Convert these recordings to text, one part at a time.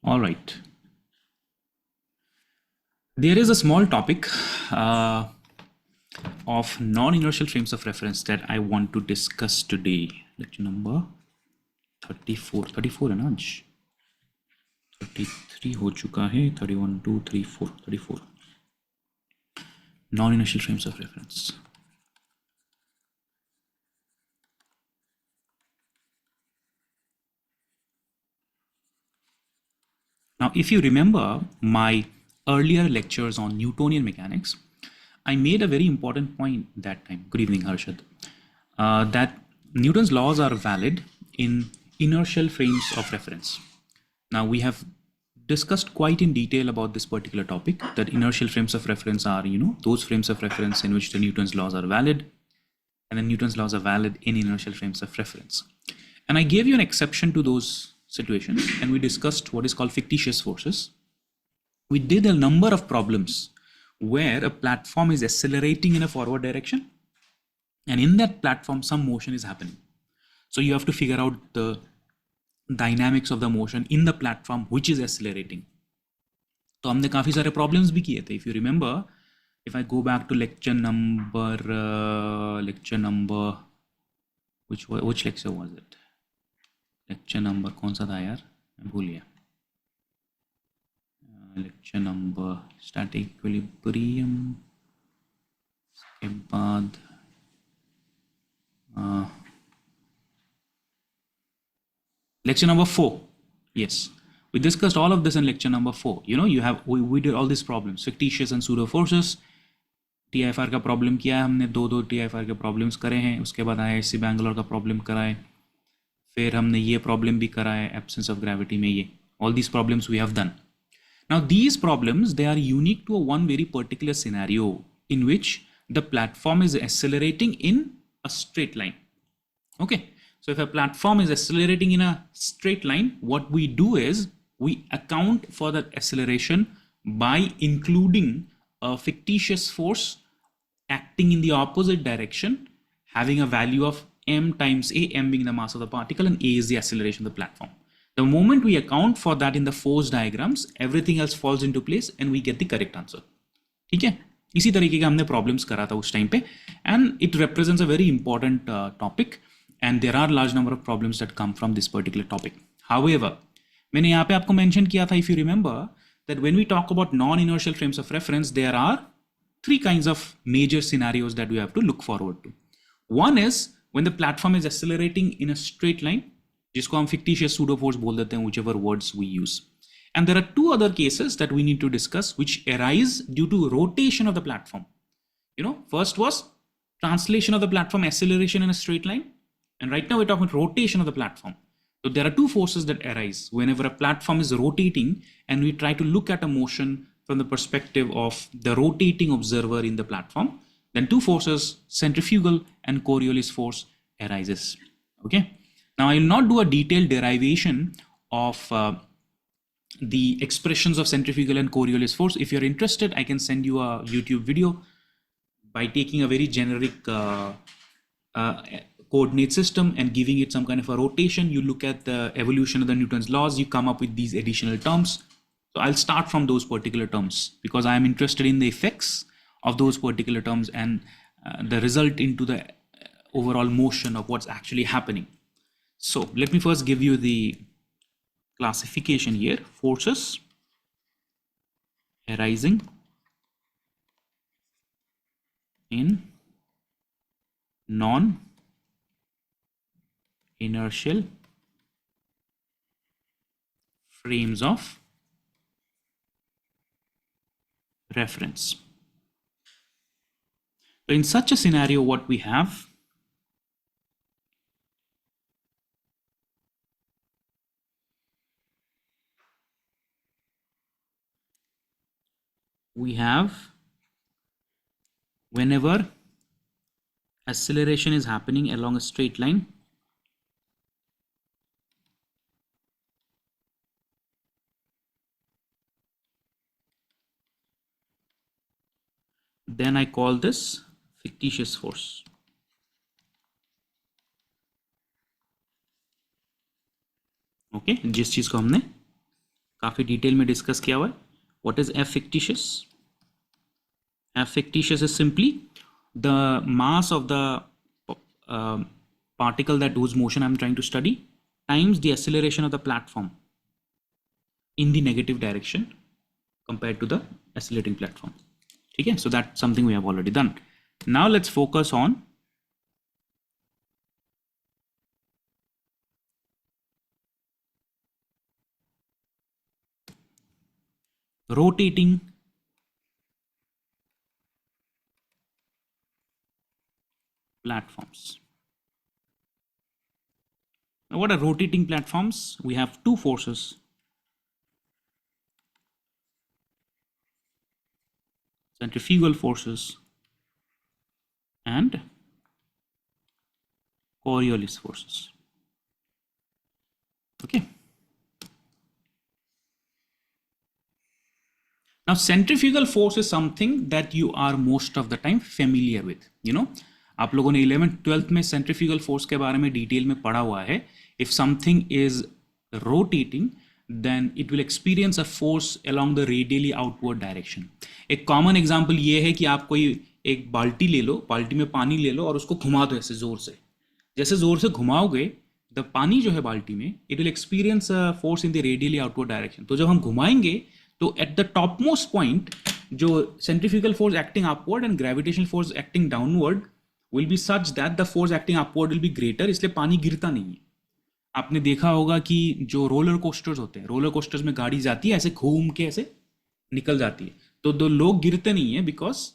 All right. There is a small topic of non-inertial frames of reference that I want to discuss today. Lecture number 34. 34 है ना आज? 33 हो चुका है. 31, 2, 3, 4. 34. Non-inertial frames of reference. Now, if you remember my earlier lectures on Newtonian mechanics, I made a very important point that time. Good evening, Harshad. That Newton's laws are valid in inertial frames of reference. Now, we have discussed quite in detail about this particular topic, that inertial frames of reference are, those frames of reference in which the Newton's laws are valid, and then Newton's laws are valid in inertial frames of reference. And I gave you an exception to those situations, and we discussed what is called fictitious forces. We did a number of problems where a platform is accelerating in a forward direction, and in that platform some motion is happening. So you have to figure out the dynamics of the motion in the platform which is accelerating. तो हमने काफ़ी सारे problems भी किए थे. If you remember, if I go back to lecture number, which lecture was it? Lecture number कौन सा था यार? मैं भूल गया. Lecture number static equilibrium. उसके बाद lecture number 4. Yes, we discussed all of this in lecture number 4. We did all these problems, fictitious and pseudo forces. TIFR का प्रॉब्लम किया है हमने, दो TIFR के प्रॉब्लम्स करे हैं. उसके बाद IISc बैंगलोर का प्रॉब्लम कराए, फिर हमने ये प्रॉब्लम भी कराए एब्सेंस ऑफ ग्रेविटी में. ये all these problems we have done. Now these problems, they are unique to one very particular scenario in which the platform is accelerating in a straight line. Okay, so if a platform is accelerating in a straight line, what we do is we account for that acceleration by including a fictitious force acting in the opposite direction, having a value of m times a, m being the mass of the particle and a is the acceleration of the platform. The moment we account for that in the force diagrams, everything else falls into place and we get the correct answer. ठीक है, इसी तरीके का हमने problems करा था उस time पे, and it represents a very important topic, and there are large number of problems that come from this particular topic. However, मैंने यहाँ पे आपको mention किया था, if you remember, that when we talk about non-inertial frames of reference, there are three kinds of major scenarios that we have to look forward to. One is when the platform is accelerating in a straight line, जिसको हम fictitious pseudo force बोल देते हैं, whichever words we use. And there are two other cases that we need to discuss which arise due to rotation of the platform. First was translation of the platform, acceleration in a straight line, and right now we're talking about rotation of the platform. So there are two forces that arise whenever a platform is rotating and we try to look at a motion from the perspective of the rotating observer in the platform. Then two forces, centrifugal and Coriolis force, arises. Okay. Now I will not do a detailed derivation of the expressions of centrifugal and Coriolis force. If you're interested, I can send you a YouTube video by taking a very generic coordinate system and giving it some kind of a rotation. You look at the evolution of the Newton's laws, you come up with these additional terms. So I'll start from those particular terms because I am interested in the effects of those particular terms and the result into the overall motion of what's actually happening. So let me first give you the classification here. Forces arising in non-inertial frames of reference. So in such a scenario, what we have, whenever acceleration is happening along a straight line, then I call this fictitious force. Okay, जिस चीज को हमने काफ़ी detail में discuss किया हुआ है. What is F fictitious? F fictitious is simply the mass of the particle that whose motion I'm trying to study times the acceleration of the platform in the negative direction compared to the accelerating platform. Okay, so that's something we have already done. Now let's focus on rotating platforms. Now, what are rotating platforms? We have two forces. Centrifugal forces and Coriolis forces. Okay. Now, centrifugal force is something that you are most of the time familiar with. You know, आप लोगों ने 11th 12th में centrifugal force के बारे में detail में पढ़ा हुआ है. If something is rotating, then it will experience a force along the radially outward direction. एक common example ये है कि आप कोई एक बाल्टी ले लो, बाल्टी में पानी ले लो और उसको घुमा दो ऐसे जोर से. जैसे जोर से घुमाओगे, द पानी जो है बाल्टी में, it will experience a force in the radially outward direction. तो जब हम घुमाएंगे तो at the topmost point जो centrifugal force acting upward and gravitational force acting downward will be such that the force acting upward will be greater, इसलिए पानी गिरता नहीं है. आपने देखा होगा कि जो रोलर कोस्टर्स होते हैं, रोलर कोस्टर्स में गाड़ी जाती है ऐसे घूम के ऐसे निकल जाती है, तो दो लोग गिरते नहीं है because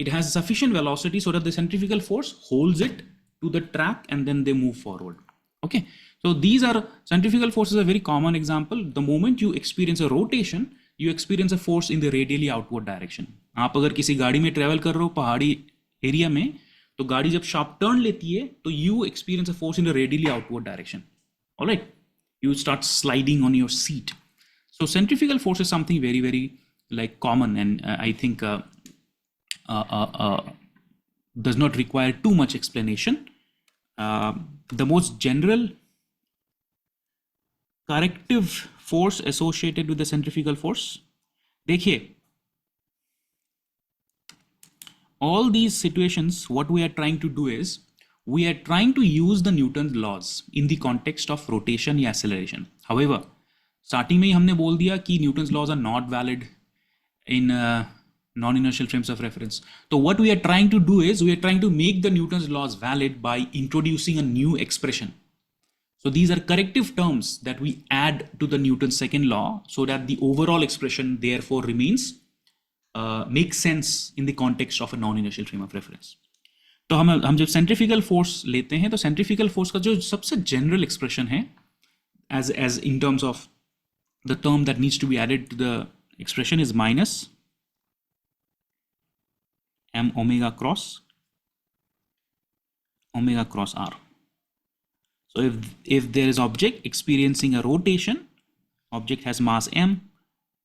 it has sufficient velocity so that the centrifugal force holds it to the track and then they move forward. Okay, so these are centrifugal forces, a very common example. The moment you experience a rotation, you experience a force in the radially outward direction. आप अगर किसी गाड़ी में travel कर रहे हो पहाड़ी area में, तो गाड़ी जब शार्प टर्न लेती है तो you experience a force in the radially outward direction. All right, you start sliding on your seat. So centrifugal force is something very, very like common, and I think does not require too much explanation. The most general corrective force associated with the centrifugal force, देखिए, all these situations, what we are trying to do is we are trying to use the Newton's laws in the context of rotation या acceleration. However, starting में ही हमने बोल दिया कि Newton's laws are not valid in non-inertial frames of reference. So what we are trying to do is we are trying to make the Newton's laws valid by introducing a new expression. So these are corrective terms that we add to the Newton's second law so that the overall expression therefore remains makes sense in the context of a non-inertial frame of reference. तो हम जब centrifugal force लेते हैं तो centrifugal force का जो सबसे general expression है as in terms of the term that needs to be added to the expression is minus m omega cross r. So if there is object experiencing a rotation, object has mass m,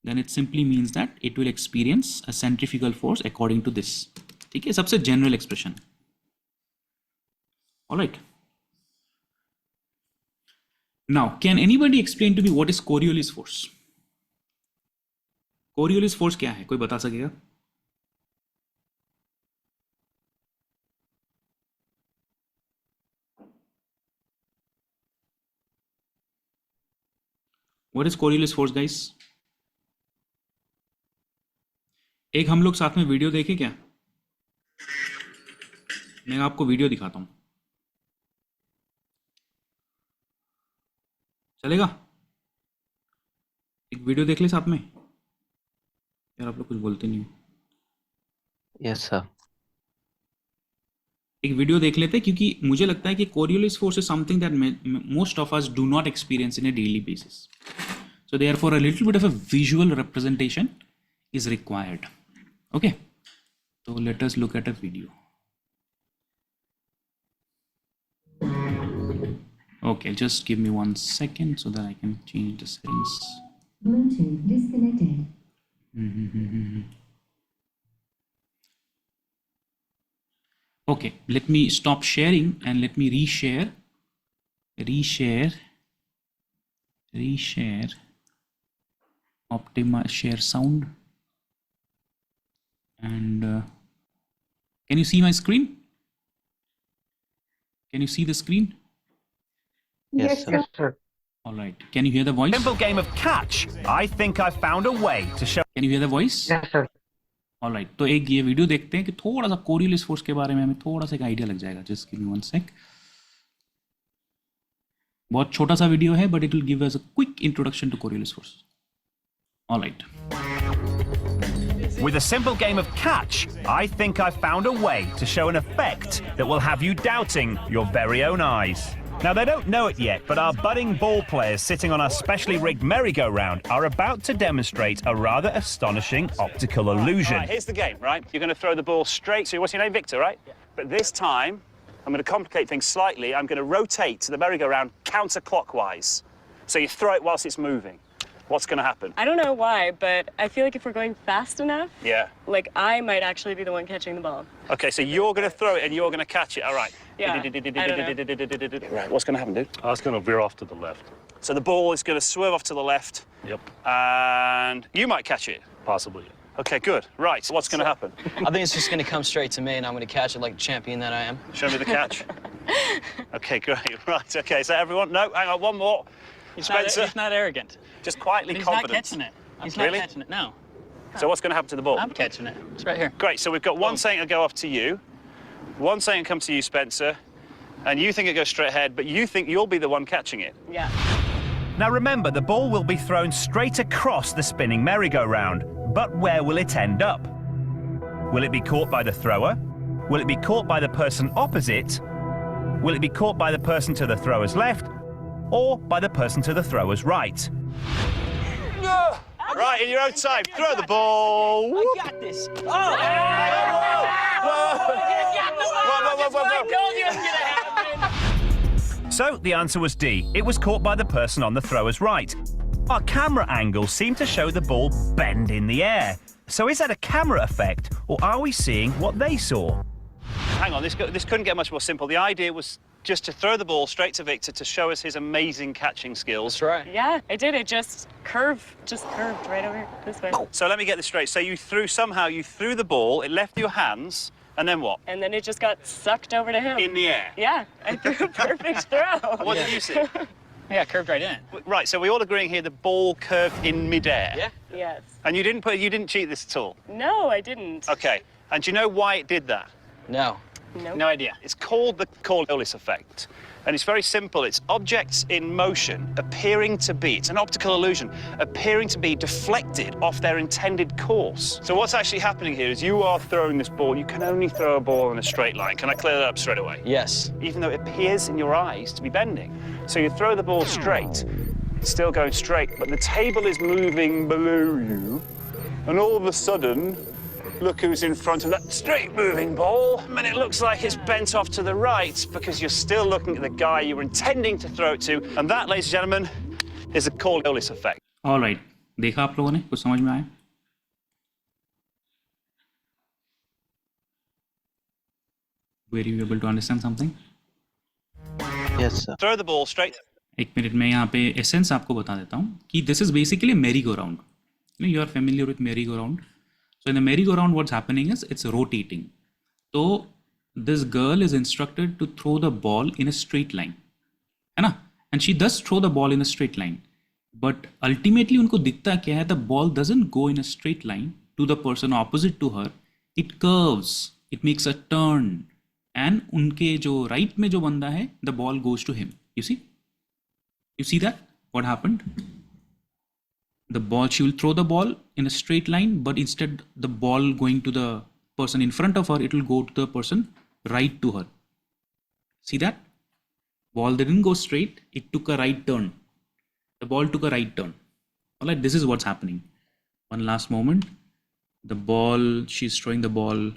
then it simply means that it will experience a centrifugal force according to this. ठीक है, सबसे general expression. All right. Now, can anybody explain to me what is Coriolis force? Coriolis force क्या है, कोई बता सकेगा? What is Coriolis force, guys? एक हम लोग साथ में वीडियो देखें क्या? मैं आपको वीडियो दिखाता हूं, चलेगा? एक वीडियो देख ले साथ में. यार आप लोग कुछ बोलते नहीं हो. Yes sir. एक वीडियो देख लेते हैं क्योंकि मुझे लगता है कि Coriolis force is something that most of us do not experience in a daily basis. So therefore a little bit of a visual representation is required. Okay, so let us look at a video. Okay, just give me 1 second so that I can change the settings. Bluetooth disconnected. Okay, let me stop sharing and let me reshare optimize share sound, and can you see my screen? Can you see the screen? Yes, sir. sir. All right. Can you hear the voice? Simple game of catch. I think I've found a way to show. Can you hear the voice? Yes, sir. All right. तो एक ये video देखते हैं कि थोड़ा सा Coriolis force के बारे में हमें थोड़ा सा एक आइडिया लग जाएगा. Just give me one sec. बहुत छोटा सा वीडियो है, but it will give us a quick introduction to Coriolis force. All right. With a simple game of catch, I think I've found a way to show an effect that will have you doubting your very own eyes. Now, they don't know it yet, but our budding ball players sitting on our specially rigged merry-go-round are about to demonstrate a rather astonishing optical illusion. Right, here's the game, right? You're going to throw the ball straight. So, what's your name? Victor, right? Yeah. But this time, I'm going to complicate things slightly. I'm going to rotate the merry-go-round counterclockwise. So you throw it whilst it's moving. What's going to happen? I don't know why, but I feel like if we're going fast enough, Yeah. like I might actually be the one catching the ball. Okay, so you're going to throw it and you're going to catch it. All right. Yeah, I don't Right, what's going to happen, dude? It's going to veer off to the left. So the ball is going to swerve off to the left, Yep, and you might catch it. possibly. Okay, good. Right, so what's going to happen? I think it's just going to come straight to me, and I'm going to catch it like the champion that I am. Show me the catch. Okay, great. Right, okay, is that everyone? No, hang on, one more. Spencer, He's not arrogant. just quietly He's confident. not catching it. He's Really? not catching it. No, So what's going to happen to the ball? I'm catching it. It's right here. Great, so we've got one saying to go off to you, one saying to come to you, Spencer, and you think it goes straight ahead, but you think you'll be the one catching it. Yeah. Now, remember, the ball will be thrown straight across the spinning merry-go-round, but where will it end up? Will it be caught by the thrower? Will it be caught by the person opposite? Will it be caught by the person to the thrower's left? Or by the person to the thrower's right? Right, in your own time, throw the ball. I got this. Oh! So the answer was D. It was caught by the person on the thrower's right. Our camera angles seem to show the ball bend in the air. So is that a camera effect, or are we seeing what they saw? Hang on, this couldn't get much more simple. The idea was just to throw the ball straight to Victor to show us his amazing catching skills. That's right. Yeah, I did. It just curved right over this way. So let me get this straight. So you threw the ball, it left your hands, and then what? And then it just got sucked over to him. In the air. Yeah, I threw a perfect throw. What did you see? Yeah, it curved right in it. Right, so we all agreeing here the ball curved in midair. Yeah. Yes. And you didn't cheat this at all. No, I didn't. Okay. And do you know why it did that? No. Nope. No idea. It's called the Coriolis effect. And it's very simple. It's objects in motion appearing to be, it's an optical illusion, appearing to be deflected off their intended course. So what's actually happening here is you are throwing this ball. You can only throw a ball in a straight line. Can I clear that up straight away? Yes. Even though it appears in your eyes to be bending. So you throw the ball straight, it's still going straight, but the table is moving below you, and all of a sudden, look who's in front of that straight moving ball, and it looks like it's bent off to the right because you're still looking at the guy you were intending to throw it to, and that, ladies and gentlemen, is the Coriolis effect. All right. देखा आप लोगों ने कुछ समझ में आया? Were you able to understand something? Yes, sir. Throw the ball straight. एक minute में यहाँ पे एसेंस आपको बता देता हूँ कि दिस इज बेसिकली मेरी go round. You are familiar with merry-go-round. So in the merry-go-round, what's happening is it's rotating. So this girl is instructed to throw the ball in a straight line, है ना? And she does throw the ball in a straight line. But ultimately उनको दिखता क्या है? The ball doesn't go in a straight line to the person opposite to her. It curves. It makes a turn. And उनके जो right में जो बंदा है, the ball goes to him. You see? You see that? What happened? The ball, she will throw the ball in a straight line, but instead the ball going to the person in front of her, it will go to the person right to her. See that? Ball didn't go straight, it took a right turn. The ball took a right turn. All right, this is what's happening. One last moment. The ball, she's throwing the ball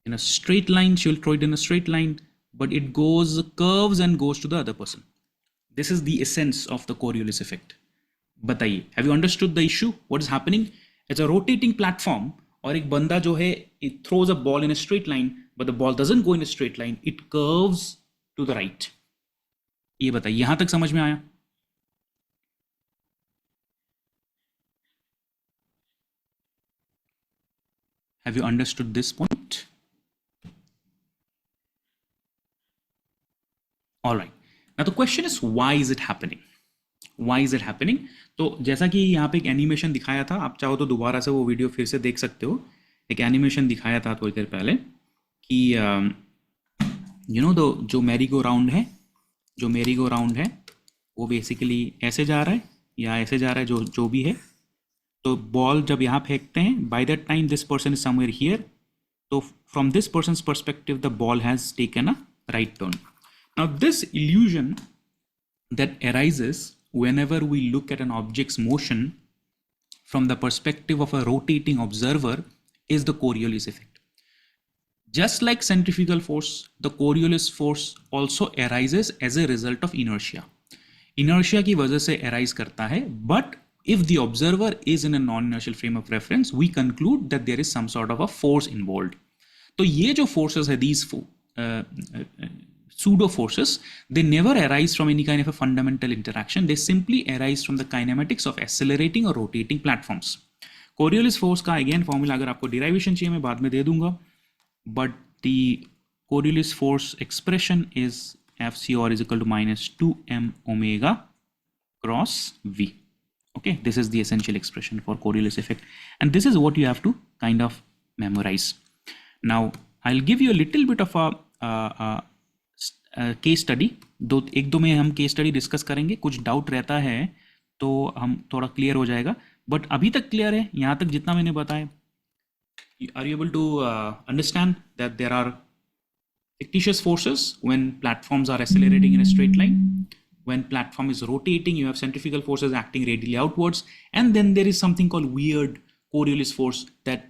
in a straight line. She will throw it in a straight line, but it curves and goes to the other person. This is the essence of the Coriolis effect. बताइए, have you understood the issue? What is happening? It's a rotating platform, और एक बंदा जो है, it throws a ball in a straight line, but the ball doesn't go in a straight line. It curves to the right. ये बताइए, यहाँ तक समझ में आया? Have you understood this point? All right. Now the question is, why is it happening? Why is it happening? तो जैसा कि यहाँ पे एक एनिमेशन दिखाया था, आप चाहो तो दोबारा से वो वीडियो फिर से देख सकते हो. एक एनिमेशन दिखाया था थोड़ी देर पहले कि जो मैरी गो राउंड है वो बेसिकली ऐसे जा रहा है या ऐसे जा रहा है, जो भी है. तो बॉल जब यहाँ फेंकते हैं, by that time this person is somewhere here, तो from this person's perspective the ball has taken a right turn. Now this illusion that arises whenever we look at an object's motion from the perspective of a rotating observer is the Coriolis effect. Just like centrifugal force, the Coriolis force also arises as a result of inertia. Inertia की वजह से arise करता है, but if the observer is in a non-inertial frame of reference, we conclude that there is some sort of a force involved. तो ये जो forces है, these pseudo forces, they never arise from any kind of a fundamental interaction. They simply arise from the kinematics of accelerating or rotating platforms. Coriolis force का again formula अगर आपको derivation चाहिए मैं बाद में दे दूंगा, but the Coriolis force expression is Fcor is equal to minus 2m omega cross v. Okay, this is the essential expression for Coriolis effect, and this is what you have to kind of memorize. Now I'll give you a little bit of a case study. एक दो में हम case study discuss करेंगे. कुछ doubt रहता है तो हम थोड़ा clear हो जाएगा, but अभी तक clear है यहाँ तक जितना मैंने बताया. Are you able to understand that there are fictitious forces when platforms are accelerating in a straight line? When platform is rotating, you have centrifugal forces acting radially outwards, and then there is something called weird Coriolis force that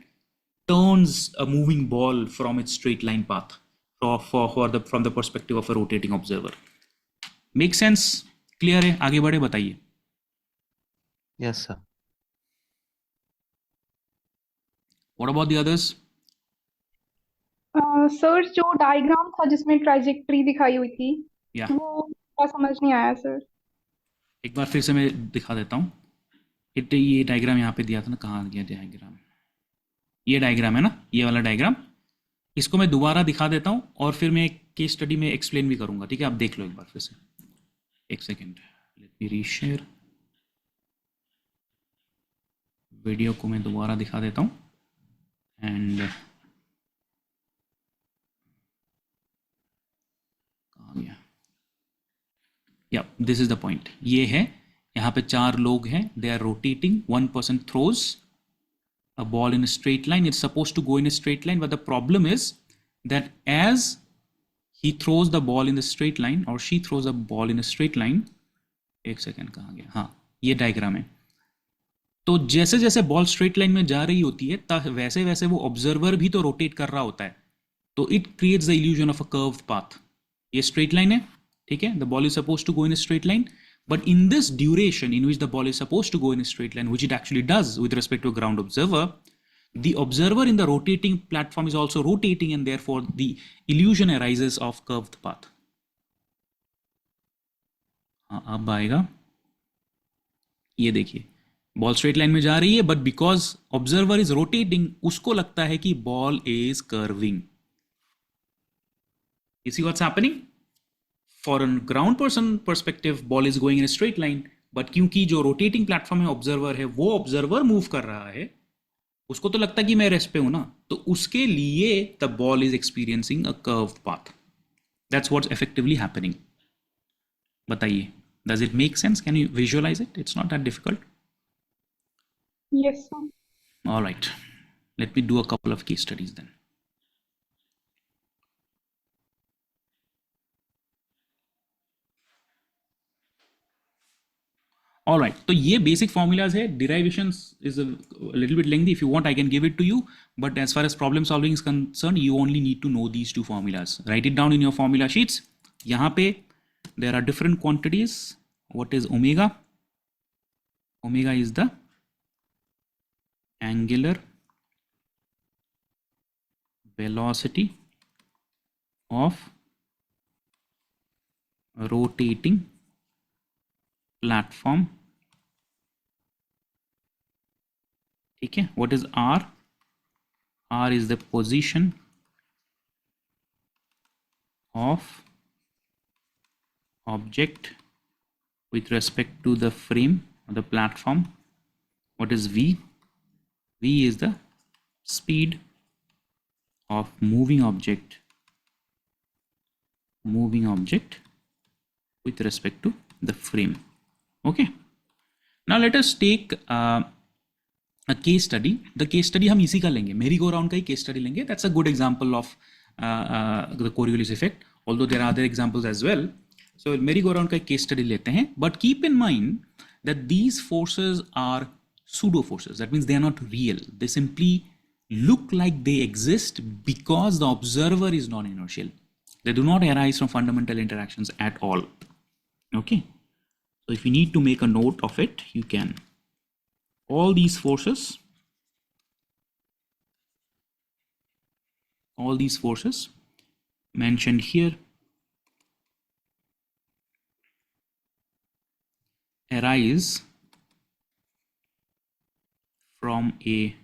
turns a moving ball from its straight line path from the perspective of a rotating observer. Make sense? Clear है? आगे बढ़े बताइए. Yes, sir. What about the others? Sir जो diagram था जिसमें ट्राइजेक्टरी दिखाई हुई थी, Yeah. वो क्या समझ नहीं आया सर. एक बार फिर से मैं दिखा देता हूँ. ये डायग्राम यहाँ पे दिया था ना, कहाँ गया डायग्राम? ये डायग्राम है ना, ये वाला डायग्राम. इसको मैं दोबारा दिखा देता हूँ और फिर मैं एक केस स्टडी में एक्सप्लेन भी करूँगा. ठीक है, आप देख लो एक बार फिर से. एक second, let me reshare. Video को मैं दोबारा दिखा देता हूँ एंड कहाँ गया? या दिस इज द पॉइंट. ये है, यहाँ पे 4 लोग हैं, they are rotating. One person throws a ball in a straight line. It's supposed to go in a straight line, but the problem is that as he throws the ball in the straight line or she throws a ball in a straight line, एक second कहाँ गया? हाँ, ये diagram है. तो जैसे जैसे ball straight line में जा रही होती है वैसे वैसे वो ऑब्जर्वर भी तो रोटेट कर रहा होता है. तो it creates the illusion of a curved path. ये स्ट्रेट लाइन है, ठीक है, the ball is suppose to go in a straight line, but in this duration in which the ball is supposed to go in a straight line, which it actually does with respect to a ground observer, the observer in the rotating platform is also rotating, and therefore the illusion arises of curved path. अब आएगा, ये देखिए, ball straight line में जा रही है, but because observer is rotating, उसको लगता है कि ball is curving. You see what's happening? For a ground person perspective, ball is going in a straight line, but क्योंकि जो rotating platform है ऑब्जर्वर है, वो ऑब्जर्वर मूव कर रहा है, उसको तो लगता है कि मैं रेस्ट पे हूं ना, तो उसके लिए the ball is experiencing a curved path. That's what's effectively happening. बताइए, does it make sense? Can you visualize it? It's not that difficult. Yes sir. All right, let me do a couple of case studies then. All right, तो ये basic formulas है. Derivations is a little bit lengthy. If you want, I can give it to you. But as far as problem solving is concerned, you only need to know these 2 formulas. Write it down in your formula sheets. यहाँ पे there are different quantities. What is omega? Omega is the angular velocity of rotating platform. ठीक है, what is R? R is the position of object with respect to the frame or the platform. What is V? V is the speed of moving object with respect to the frame. Okay, now let us take a case study. The case study हम इसी का लेंगे, मेरी go round का ही case study लेंगे. That's a good example of the Coriolis effect, although there are other examples as well. So मेरी go round का case study लेते हैं, but keep in mind that these forces are pseudo forces. That means they are not real. They simply look like they exist because the observer is non-inertial. They do not arise from fundamental interactions at all. Okay, so if you need to make a note of it, you can. All these forces mentioned here arise from a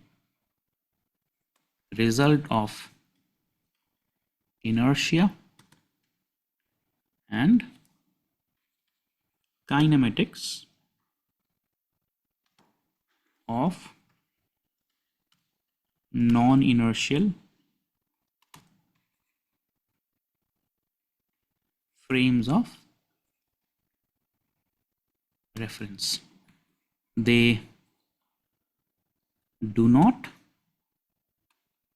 result of inertia and kinematics of non-inertial frames of reference. They do not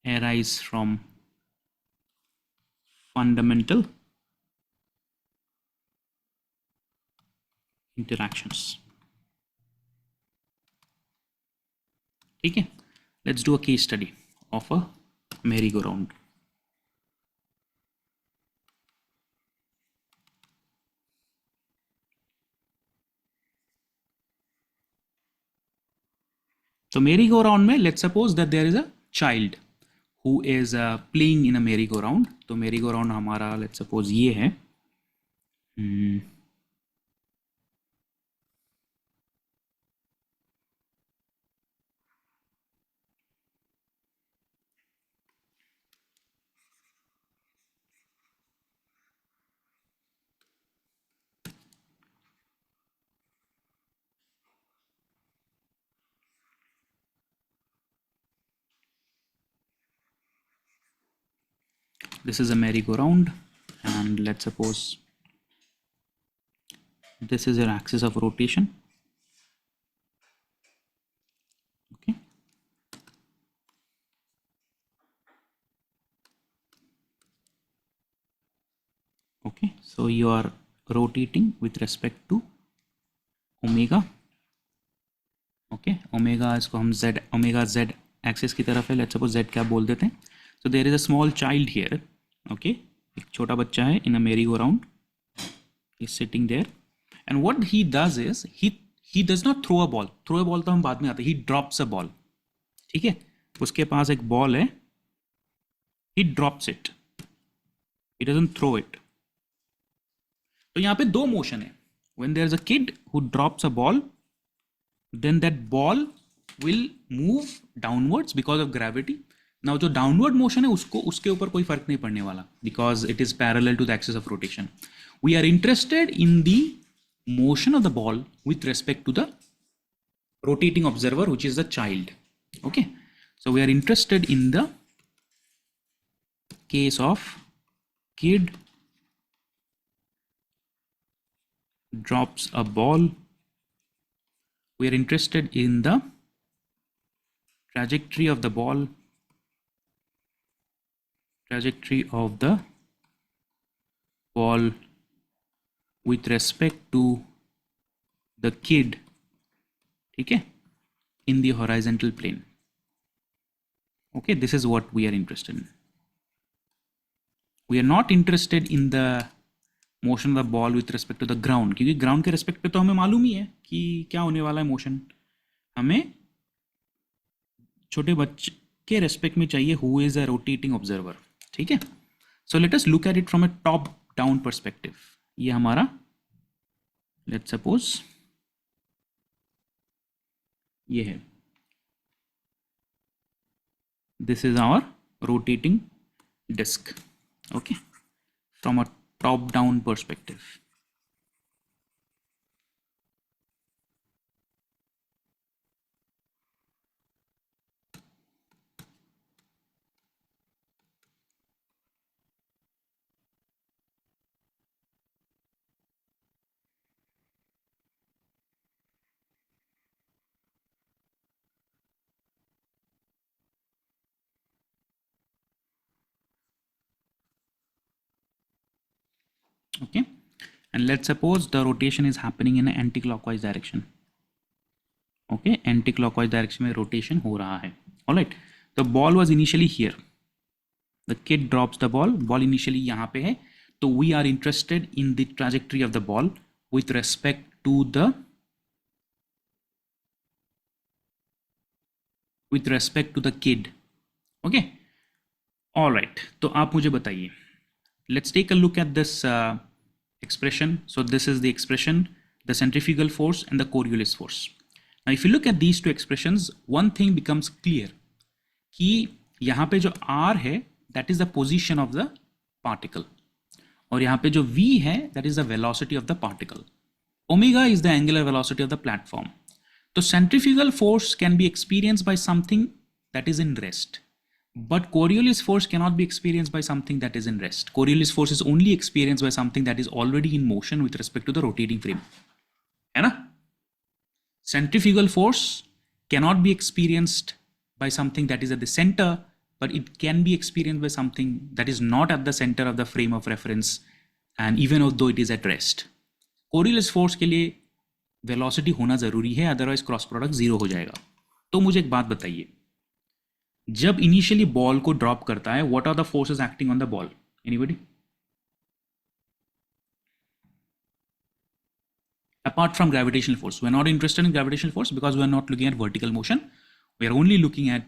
arise from fundamental interactions. Okay, let's do a case study of a merry-go-round. So merry-go-round में let's suppose that there is a child who is playing in a merry-go-round. तो merry-go-round हमारा let's suppose ये है. This is a merry-go-round, and let's suppose this is your axis of rotation. Okay. Okay, so you are rotating with respect to omega. Okay, omega इसको हम z, omega z axis की तरफ है. Let's suppose z क्या बोल देते हैं. So there is a small child here. Okay, एक छोटा बच्चा है in a merry-go-round. He's sitting there, and what he does is he does not throw a ball. Throw a ball तो हम बाद में आते हैं. He drops a ball. ठीक है, उसके पास एक बॉल है. He drops it. He doesn't throw it. तो यहाँ पे दो मोशन है. When there is a kid who drops a ball, then that ball will move downwards because of gravity. Now जो downward motion है उसको उसके ऊपर कोई फर्क नहीं पड़ने वाला because it is parallel to the axis of rotation. We are interested in the motion of the ball with respect to the rotating observer, which is the child. Okay, so we are interested in the case of kid drops a ball. We are interested in the trajectory of the ball, with respect to the kid, ठीक है, in the horizontal plane. Okay, this is what we are interested in. We are not interested in the motion of the ball with respect to the ground, क्योंकि ground के respect पे तो हमें मालूम ही है कि क्या होने वाला है motion. हमें छोटे बच्चे के respect में चाहिए who is a rotating observer. ठीक है, so let us look at it from a top down perspective. ये हमारा let's suppose ये है. this is our rotating disk, okay, from a top down perspective. Okay, and let's suppose the rotation is happening in an anti-clockwise direction. Okay, anti-clockwise direction में rotation हो रहा है. All right, the ball was initially here. The kid drops the ball. Ball initially यहाँ पे है. So we are interested in the trajectory of the ball with respect to the kid. Okay. All right. तो आप मुझे बताइए. Let's take a look at this expression. So this is the expression, the centrifugal force and the Coriolis force. Now if you look at these two expressions, one thing becomes clear कि यहाँ पे जो R है that is the position of the particle और यहाँ पे जो V है that is the velocity of the particle. Omega is the angular velocity of the platform. So centrifugal force can be experienced by something that is in rest. But Coriolis force cannot be experienced by something that is in rest. Coriolis force is only experienced by something that is already in motion with respect to the rotating frame. है ना? Centrifugal force cannot be experienced by something that is at the center, but it can be experienced by something that is not at the center of the frame of reference, and even though it is at rest. Coriolis force के लिए velocity होना जरूरी है, otherwise cross product zero हो जाएगा. तो मुझे एक बात बताइए, जब इनिशियली बॉल को ड्रॉप करता है, what are the forces acting on the ball? Anybody? Apart from gravitational force, we are not interested in gravitational force because we are not looking at vertical motion. We are only looking at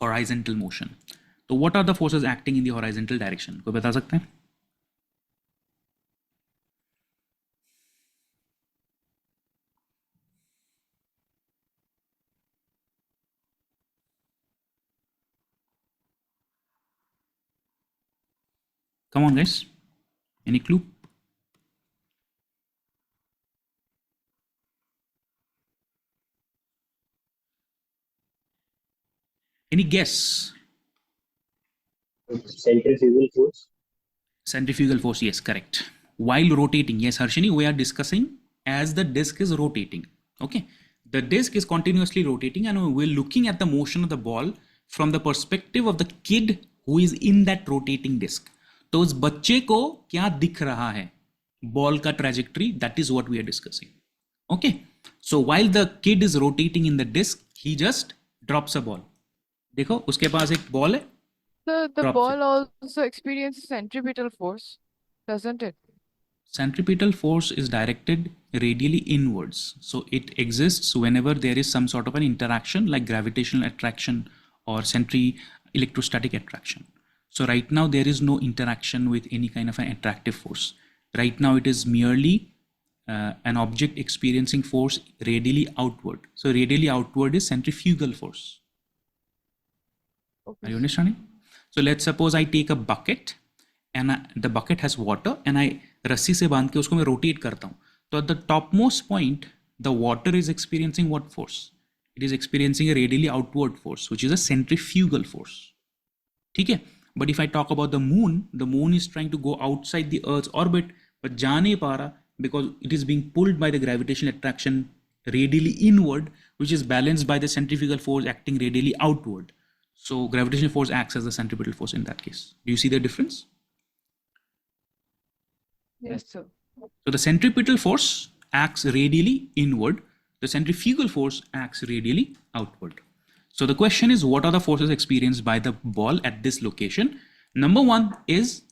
horizontal motion. So what are the forces acting in the horizontal direction? कोई बता सकते हैं? Come on guys, any clue? Any guess? Centrifugal force. Centrifugal force, yes, correct. While rotating, yes, Harshini, we are discussing as the disk is rotating. Okay, the disk is continuously rotating and we're looking at the motion of the ball from the perspective of the kid who is in that rotating disk. तो उस बच्चे को क्या दिख रहा है? Ball का trajectory, that is what we are discussing. Okay, so while the kid is rotating in the disk, he just drops a ball. देखो उसके पास एक बॉल है. The Drops ball also experiences centripetal force, doesn't it? Centripetal force is directed radially inwards. So it exists whenever there is some sort of an interaction like gravitational attraction or electrostatic attraction. So right now there is no interaction with any kind of an attractive force. Right now it is merely an object experiencing force radially outward. So radially outward is centrifugal force. Okay. Are you understanding? So let's suppose I take a bucket and the bucket has water and I रस्सी से बांध के उसको मैं rotate करता हूँ. So at the topmost point, the water is experiencing what force? It is experiencing a radially outward force, which is a centrifugal force. ठीक है? But if I talk about the moon is trying to go outside the Earth's orbit, but जा नहीं पा रहा because it is being pulled by the gravitational attraction radially inward, which is balanced by the centrifugal force acting radially outward. So gravitational force acts as the centripetal force in that case. Do you see the difference? Yes, sir. So the centripetal force acts radially inward. The centrifugal force acts radially outward. So the question is, what are the forces experienced by the ball at this location? Number one is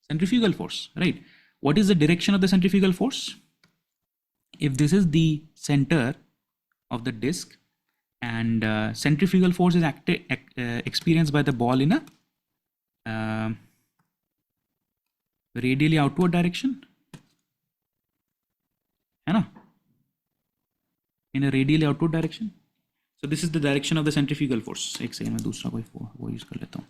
centrifugal force, right? What is the direction of the centrifugal force? If this is the center of the disk and centrifugal force is experienced by the ball in a radially outward direction, है ना? In a radially outward direction. So this is the direction of the centrifugal force. एक second में दूसरा कोई वो use कर लेता हूँ.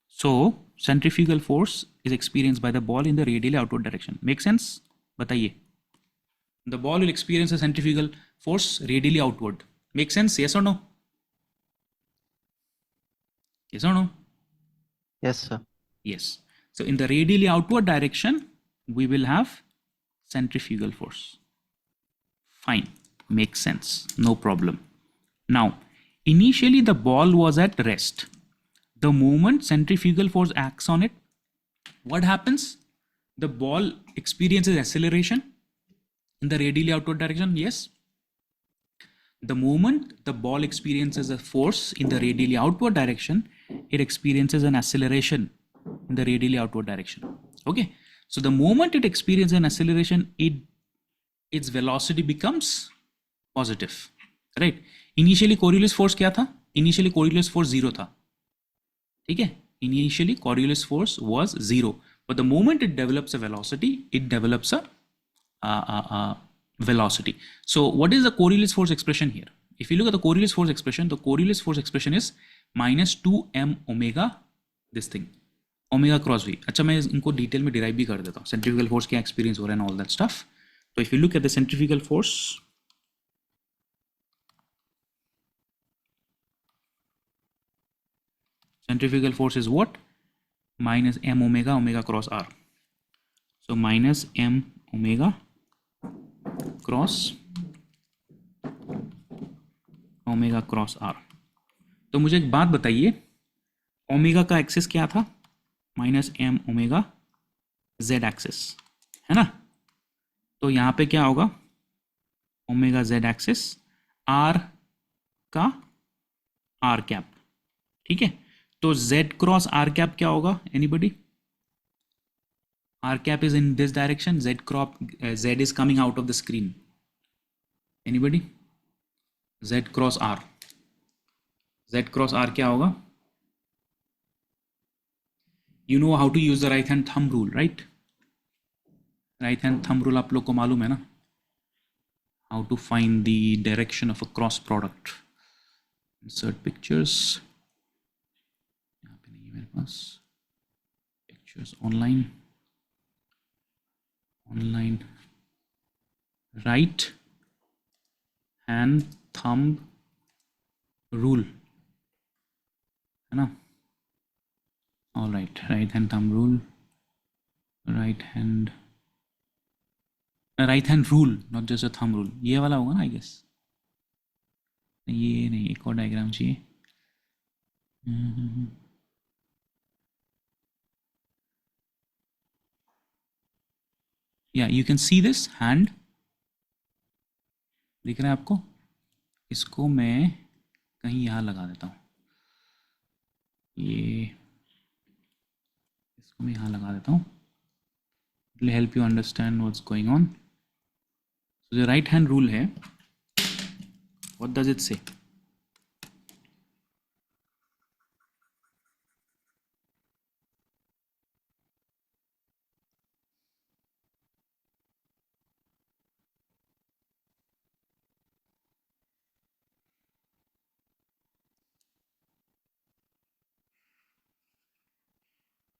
So centrifugal force is experienced by the ball in the radially outward direction. Make sense? बताइए. The ball will experience a centrifugal force radially outward. Make sense? Yes or no? Yes or no? Yes, sir. Yes. So in the radially outward direction, we will have centrifugal force. Fine. Makes sense. No problem. Now, initially the ball was at rest. The moment centrifugal force acts on it, what happens? The ball experiences acceleration in the radially outward direction. Yes. The moment the ball experiences a force in the radially outward direction, it experiences an acceleration in the radially outward direction. Okay. So the moment it experiences an acceleration, its velocity becomes positive. Right. Initially Coriolis force क्या था? Initially Coriolis force 0 था. ठीक है. Initially Coriolis force was 0, but the moment it develops a velocity, it develops a velocity. So what is the Coriolis force expression here? If you look at the Coriolis force expression, the Coriolis force expression is minus 2m omega this thing, omega cross v. अच्छा मैं इनको detail में derive भी कर देता हूँ. Centrifugal force क्या experience हो रहा है and all that stuff. So if you look at the centrifugal force, centrifugal force is what? Minus m omega omega cross r. So minus m omega cross omega cross r. तो मुझे एक बात बताइए, omega का axis क्या था? Minus m omega z axis, है ना? तो यहाँ पे क्या होगा? ओमेगा जेड एक्सिस आर का आर कैप. ठीक है. तो z क्रॉस आर कैप क्या होगा? Anybody? R cap is in this direction, z is coming out of the screen. Anybody? z cross r. z cross r क्या होगा? You know how to use the right hand thumb rule, right? Right hand thumb rule आप लोग को मालूम है ना? How to find the direction of a cross product. Insert pictures. यहाँ पे नहीं है मेरे पास. Pictures online. Online. Right hand thumb rule. है ना? All right, right hand thumb rule, right hand rule, not just a thumb rule. ये वाला होगा ना, I guess. ये नहीं, एक और डायग्राम चाहिए. Yeah, you can see this hand. दिख रहा है आपको? इसको मैं कहीं यहाँ लगा देता हूँ. ये मैं यहाँ लगा देता हूँ. It will help you understand what's going on. So the right hand rule है. What does it say?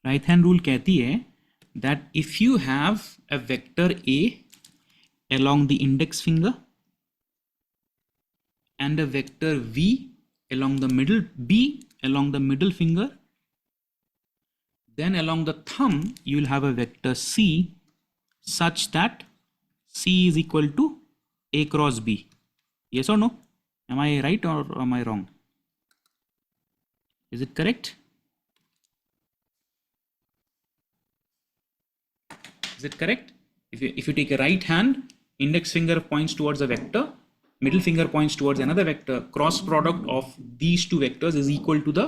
Right hand rule कहती है that if you have a vector A along the index finger and a vector V along the middle B along the middle finger, then along the thumb you will have a vector C such that C is equal to A cross B. Yes or no? Am I right or am I wrong? Is it correct? Is it correct? If you take a right hand, index finger points towards a vector, middle finger points towards another vector, cross product of these two vectors is equal to the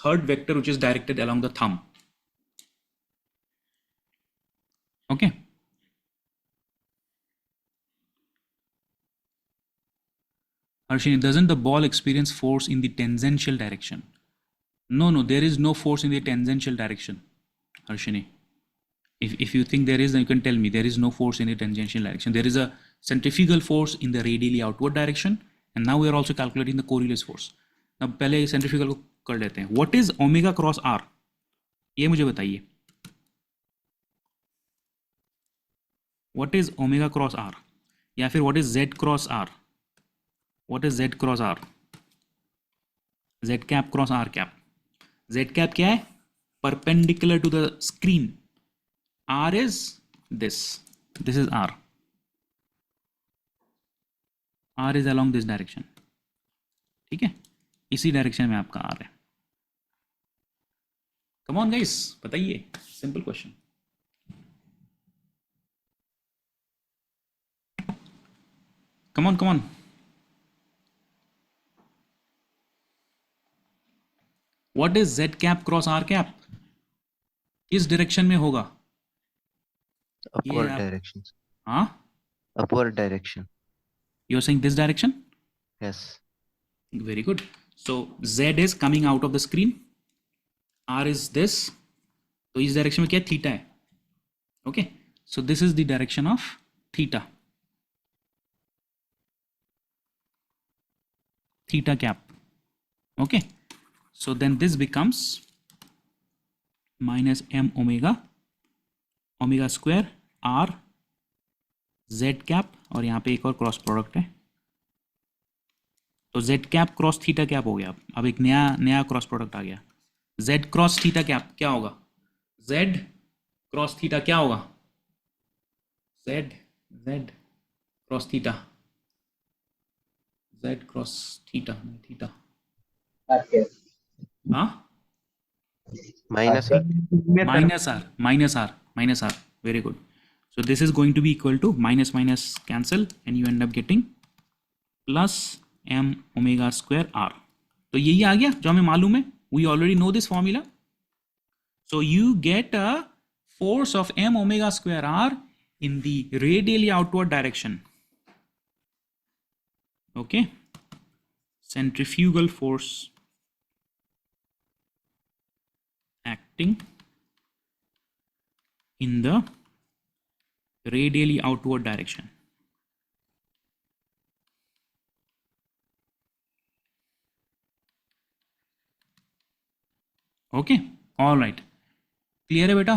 third vector which is directed along the thumb. Okay. Harshini, doesn't the ball experience force in the tangential direction? No, there is no force in the tangential direction, Harshini. If you think there is, then you can tell me. There is no force in the tangential direction. There is a centrifugal force in the radially outward direction, and now we are also calculating the Coriolis force. Now पहले centrifugal को कर लेते हैं. What is omega cross r? ये मुझे बताइए. What is omega cross r? या फिर what is z cross r? What is z cross r? Z cap cross r cap. Z cap क्या है? Perpendicular to the screen. R is this. This is R. R is along this direction. ठीक है, इसी direction में आपका R है. Come on guys, बताइए. Simple question. Come on. What is Z cap cross R cap? किस direction में होगा? Upward आप- direction. हाँ, Upward direction. you're saying this direction? Yes. Very good. So Z is coming out of the screen. R is this. तो इस direction में क्या है? थीटा है. Okay. So this is the direction of theta. Theta cap. Okay. So then this becomes minus m omega square r z cap और यहाँ पे एक और क्रॉस प्रोडक्ट है. तो z cap cross theta cap हो गया. अब एक नया क्रॉस प्रोडक्ट आ गया. z क्रॉस थीटा कैप क्या होगा? z क्रॉस थीटा क्या होगा? z cross theta. z cross theta. हाँ, Minus r. minus r. Very good. So this is going to be equal to minus cancel and you end up getting plus m omega square r. तो यही आ गया जो हमें मालूम है. We already know this formula. So you get a force of m omega square r in the radially outward direction. Okay. Centrifugal force acting in the radially outward direction. Okay, all right. Clear hai beta?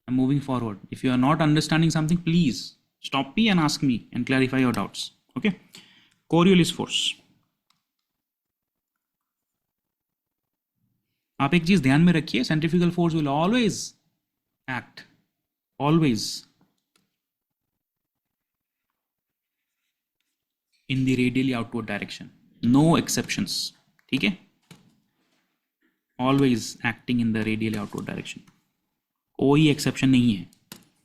I'm moving forward. If you are not understanding something, please stop me and ask me and clarify your doubts. Okay, Coriolis force. आप एक चीज ध्यान में रखिए, centrifugal force will always act, always in the radially outward direction, no exceptions. ठीक है, always acting in the radially outward direction, कोई exception नहीं है.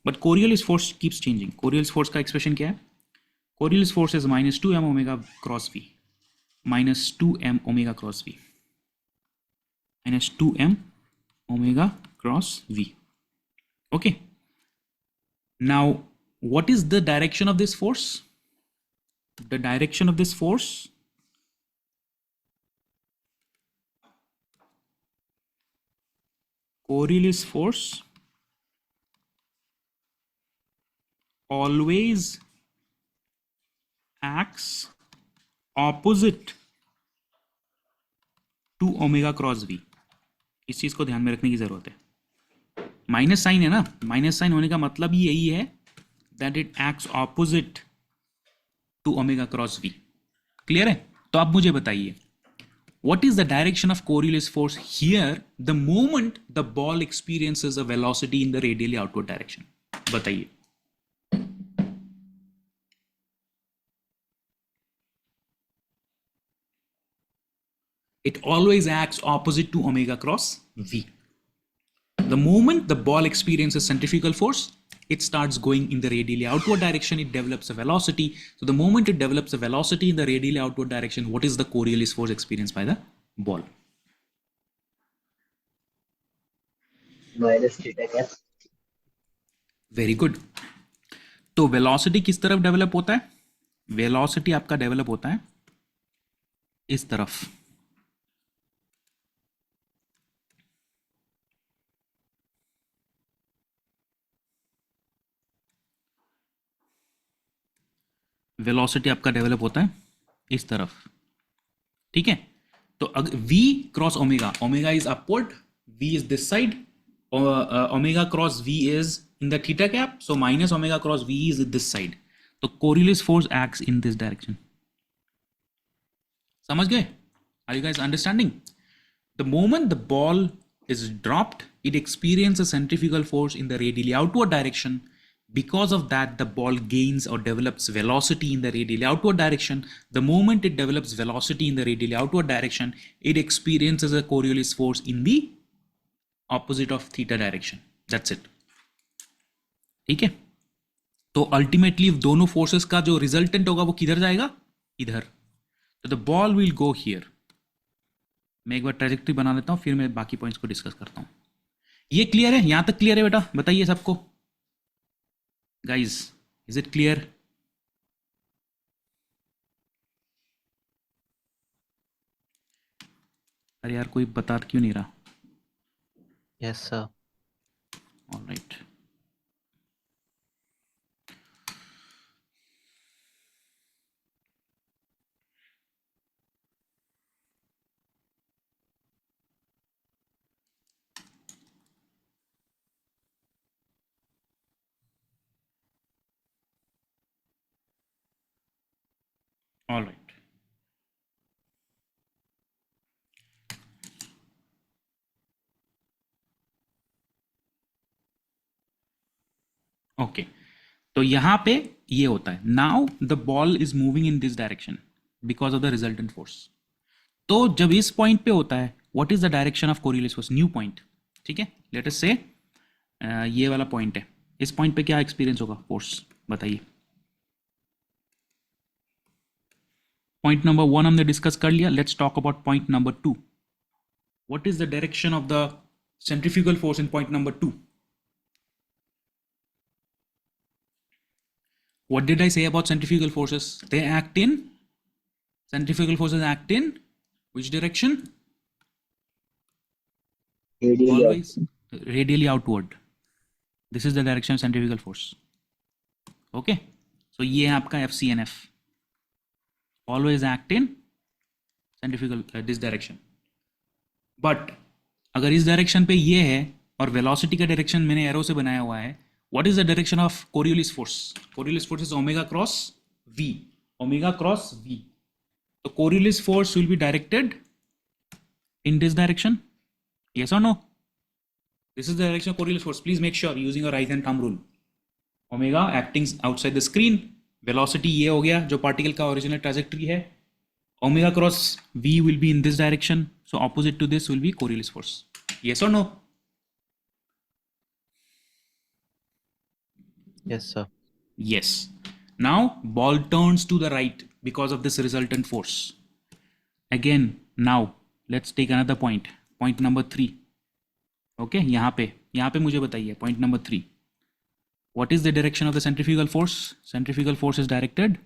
But Coriolis force keeps changing. Coriolis force का एक्सप्रेशन क्या है? Coriolis force is -2m omega cross v, -2m omega cross v, -2m omega cross v. Okay, now what is the direction of this force? The direction of this force Coriolis force always acts opposite to omega cross v. इस चीज को ध्यान में रखने की जरूरत है. Minus sign है ना, माइनस साइन होने का मतलब ही यही है that it acts opposite to omega cross v. Clear है? तो अब मुझे बताइए, what is the direction of Coriolis force here the moment the ball experiences a velocity in the radially outward direction? बताइए. It always acts opposite to omega cross v. The moment the ball experiences centrifugal force, it starts going in the radially outward direction, it develops a velocity. So the moment it develops a velocity in the radially outward direction, what is the Coriolis force experienced by the ball? minus theta cap. Very good. तो velocity किस तरफ develop होता है? Velocity आपका develop होता है इस तरफ, वेलोसिटी आपका डेवलप होता है इस तरफ, ठीक है। तो अगर v cross omega, omega is upward, v is this side, omega cross v is in the theta cap, so minus omega cross v is this side, तो Coriolis force acts in this direction. समझ गए? Are you guys understanding? The moment the ball is dropped, it experiences centrifugal force in the radially outward direction. Because of that, the ball gains or develops velocity in the radially outward direction. The moment it develops velocity in the radially outward direction, it experiences a Coriolis force in the opposite of theta direction. That's it. ठीक है? तो ultimately दोनों forces का जो resultant होगा वो किधर जाएगा? इधर. So the ball will go here. मैं एक बार ट्रैजेक्टरी बना लेता हूं, फिर मैं बाकी पॉइंट्स को डिस्कस करता हूं। ये क्लियर है? यहां तक क्लियर है बेटा? बताइए सबको। Guys, is it clear? अरे यार, कोई बता क्यों नहीं रहा? Yes, sir. Alright, all right. Okay, तो यहां पे ये होता है, now the ball is moving in this direction because of the resultant force. तो जब इस पॉइंट पे होता है, what is the direction of Coriolis force? New point, ठीक है। लेट अस से ये वाला पॉइंट है, इस पॉइंट पे क्या एक्सपीरियंस होगा फोर्स? बताइए। पॉइंट नंबर 1 हमने डिस्कस कर लिया, let's talk about point number 2। What is the direction of the centrifugal force in point number 2? What did I say about centrifugal forces? Centrifugal forces act in which direction? Always radially outward. This is the direction of centrifugal force. Okay, so ये है आपका FCNF. Always act in centrifugal this direction. But अगर इस direction पे ये है और velocity का डायरेक्शन मैंने एरो से बनाया हुआ है, what is the direction of Coriolis force? Coriolis force is omega cross v. Omega cross v. So Coriolis force will be directed in this direction. Yes or no? This is the direction of Coriolis force. Please make sure using your right hand thumb rule. Omega acting outside the screen. Velocity ये हो गया जो particle का original trajectory है. Omega cross v will be in this direction. So opposite to this will be Coriolis force. Yes or no? Yes, sir. Yes. Now ball turns to the right because of this resultant force. Again, now let's take another point. Point number 3. Okay, यहाँ पे मुझे बताइए point number 3. What is the direction of the centrifugal force? Centrifugal force is directed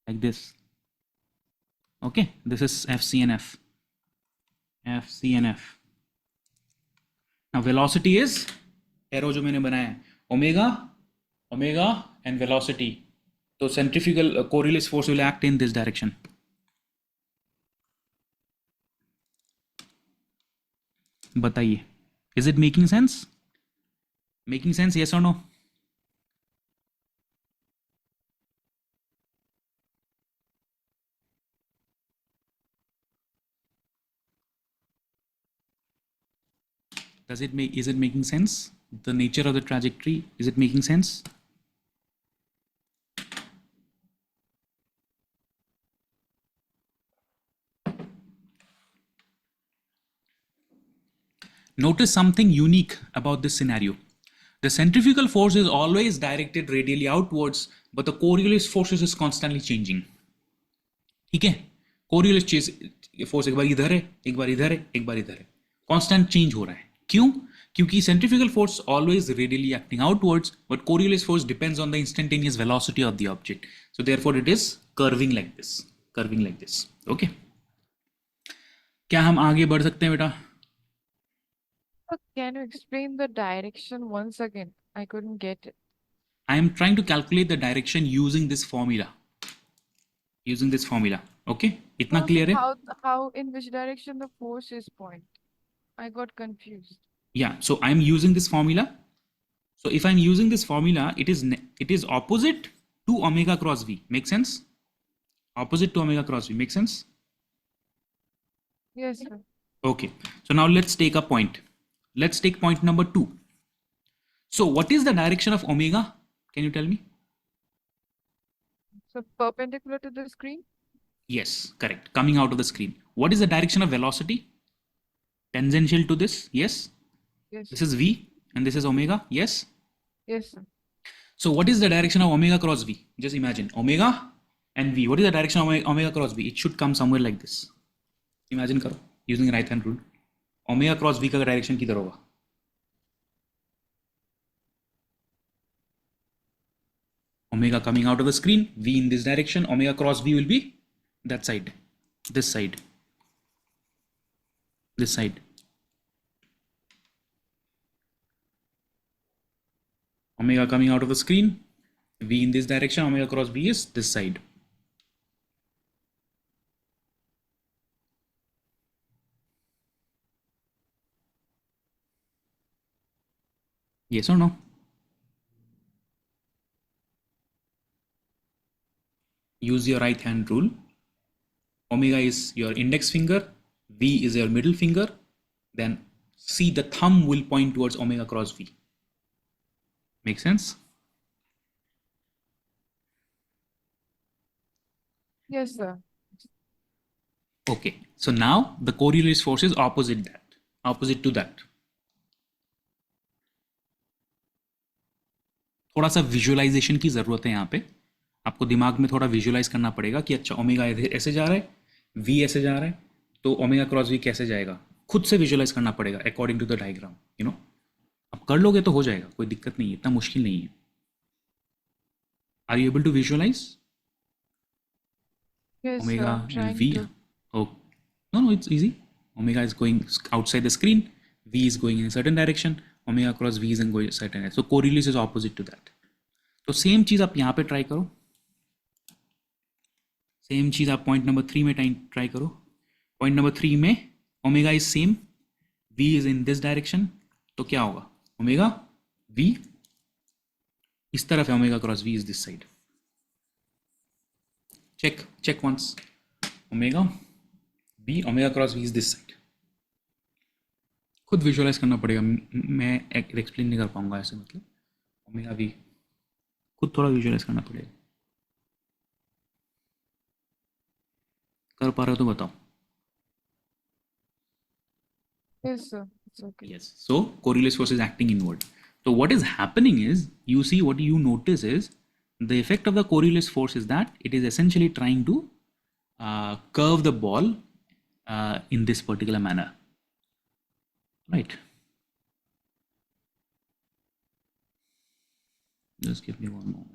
like this. Okay, this is FCNF. FCNF. Now velocity is arrow जो मैंने बनाया है, omega omega and velocity. तो centrifugal Coriolis force will act in this direction. बताइए, is it making sense? Making sense, yes और no? Does it make, is it making sense? The nature of the trajectory, is it making sense? Notice something unique about this scenario. The centrifugal force is always directed radially outwards, but the Coriolis force is constantly changing. ठीक है? Coriolis force एक बार इधर है, एक बार इधर है, एक बार इधर है. Constant change हो रहा है. क्यों? क्योंकि centrifugal force always radially acting outwards, but Coriolis force depends on the instantaneous velocity of the object. So therefore it is curving like this, okay? क्या हम आगे बढ़ सकते हैं बेटा? Can you explain the direction once again? I couldn't get it. I am trying to calculate the direction using this formula. Okay? इतना clear है? How in which direction the force is point? I got confused. Yeah, so I'm using this formula. So if I'm using this formula, it is opposite to omega cross V. Make sense? Opposite to omega cross V. Make sense? Yes, sir. Okay. So now let's take a point. Let's take point number 2. So what is the direction of omega? Can you tell me? So perpendicular to the screen? Yes, correct. Coming out of the screen. What is the direction of velocity? Tangential to this? Yes. Yes. This is V and this is omega. Yes. Yes, sir. So what is the direction of omega cross V? Just imagine omega and V. What is the direction of omega cross V? It should come somewhere like this. Imagine karo, using right hand rule. Omega cross V का direction किधर होगा? Omega coming out of the screen, V in this direction, omega cross V will be that side, this side, this side. Omega coming out of the screen, V in this direction, omega cross V is this side. Yes or no? Use your right hand rule. Omega is your index finger, V is your middle finger, then see the thumb will point towards omega cross V. Make sense? Yes, sir. Okay, so now the Coriolis force is opposite to that. थोड़ा सा visualisation की जरूरत है यहाँ पे. आपको दिमाग में थोड़ा विजुअलाइज करना पड़ेगा कि अच्छा ओमेगा ऐसे जा रहा है, वी ऐसे जा रहा है, तो ओमेगा क्रॉस वी कैसे जाएगा. खुद से विजुअलाइज करना पड़ेगा अकॉर्डिंग टू द डायग्राम. आप कर लोगे तो हो जाएगा, कोई दिक्कत नहीं है, इतना मुश्किल नहीं है. Are you able to visualize Yes, omega sir. and Trying V? to. Oh, no, it's easy. Omega is going outside the screen, V is going in a certain direction, omega cross V is going in a certain direction. So Coriolis is opposite to that. तो same चीज आप यहाँ पे try करो, same चीज आप point number 3 में try करो. पॉइंट नंबर 3 में omega is same, V is in this direction, तो क्या होगा? ओमेगा V इस तरफ है, omega cross V is this side. check once. Omega V, omega cross V is this side. खुद विजुअलाइज करना पड़ेगा, मैं एक्सप्लेन नहीं कर पाऊंगा ऐसे. मतलब ओमेगा V खुद थोड़ा विजुअलाइज करना पड़ेगा. कर पा रहे हो तो बताओ. Yes, sir. It's okay. Yes. So Coriolis force is acting inward. So what is happening is, you see, what you notice is the effect of the Coriolis force is that it is essentially trying to curve the ball in this particular manner, right? Just give me one moment.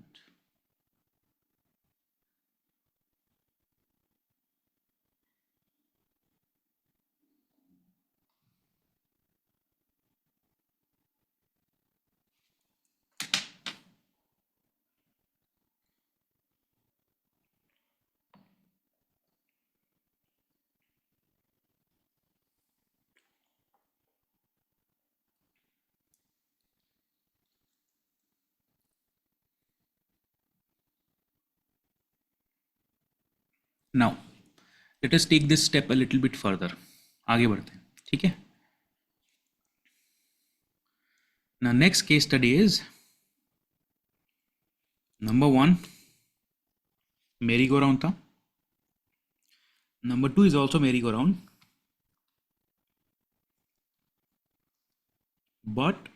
Now let us take this step a little bit further. आगे बढ़ते हैं, ठीक है? Now next case study is number 1, merry-go-round था. Number 2 is also merry-go-round, but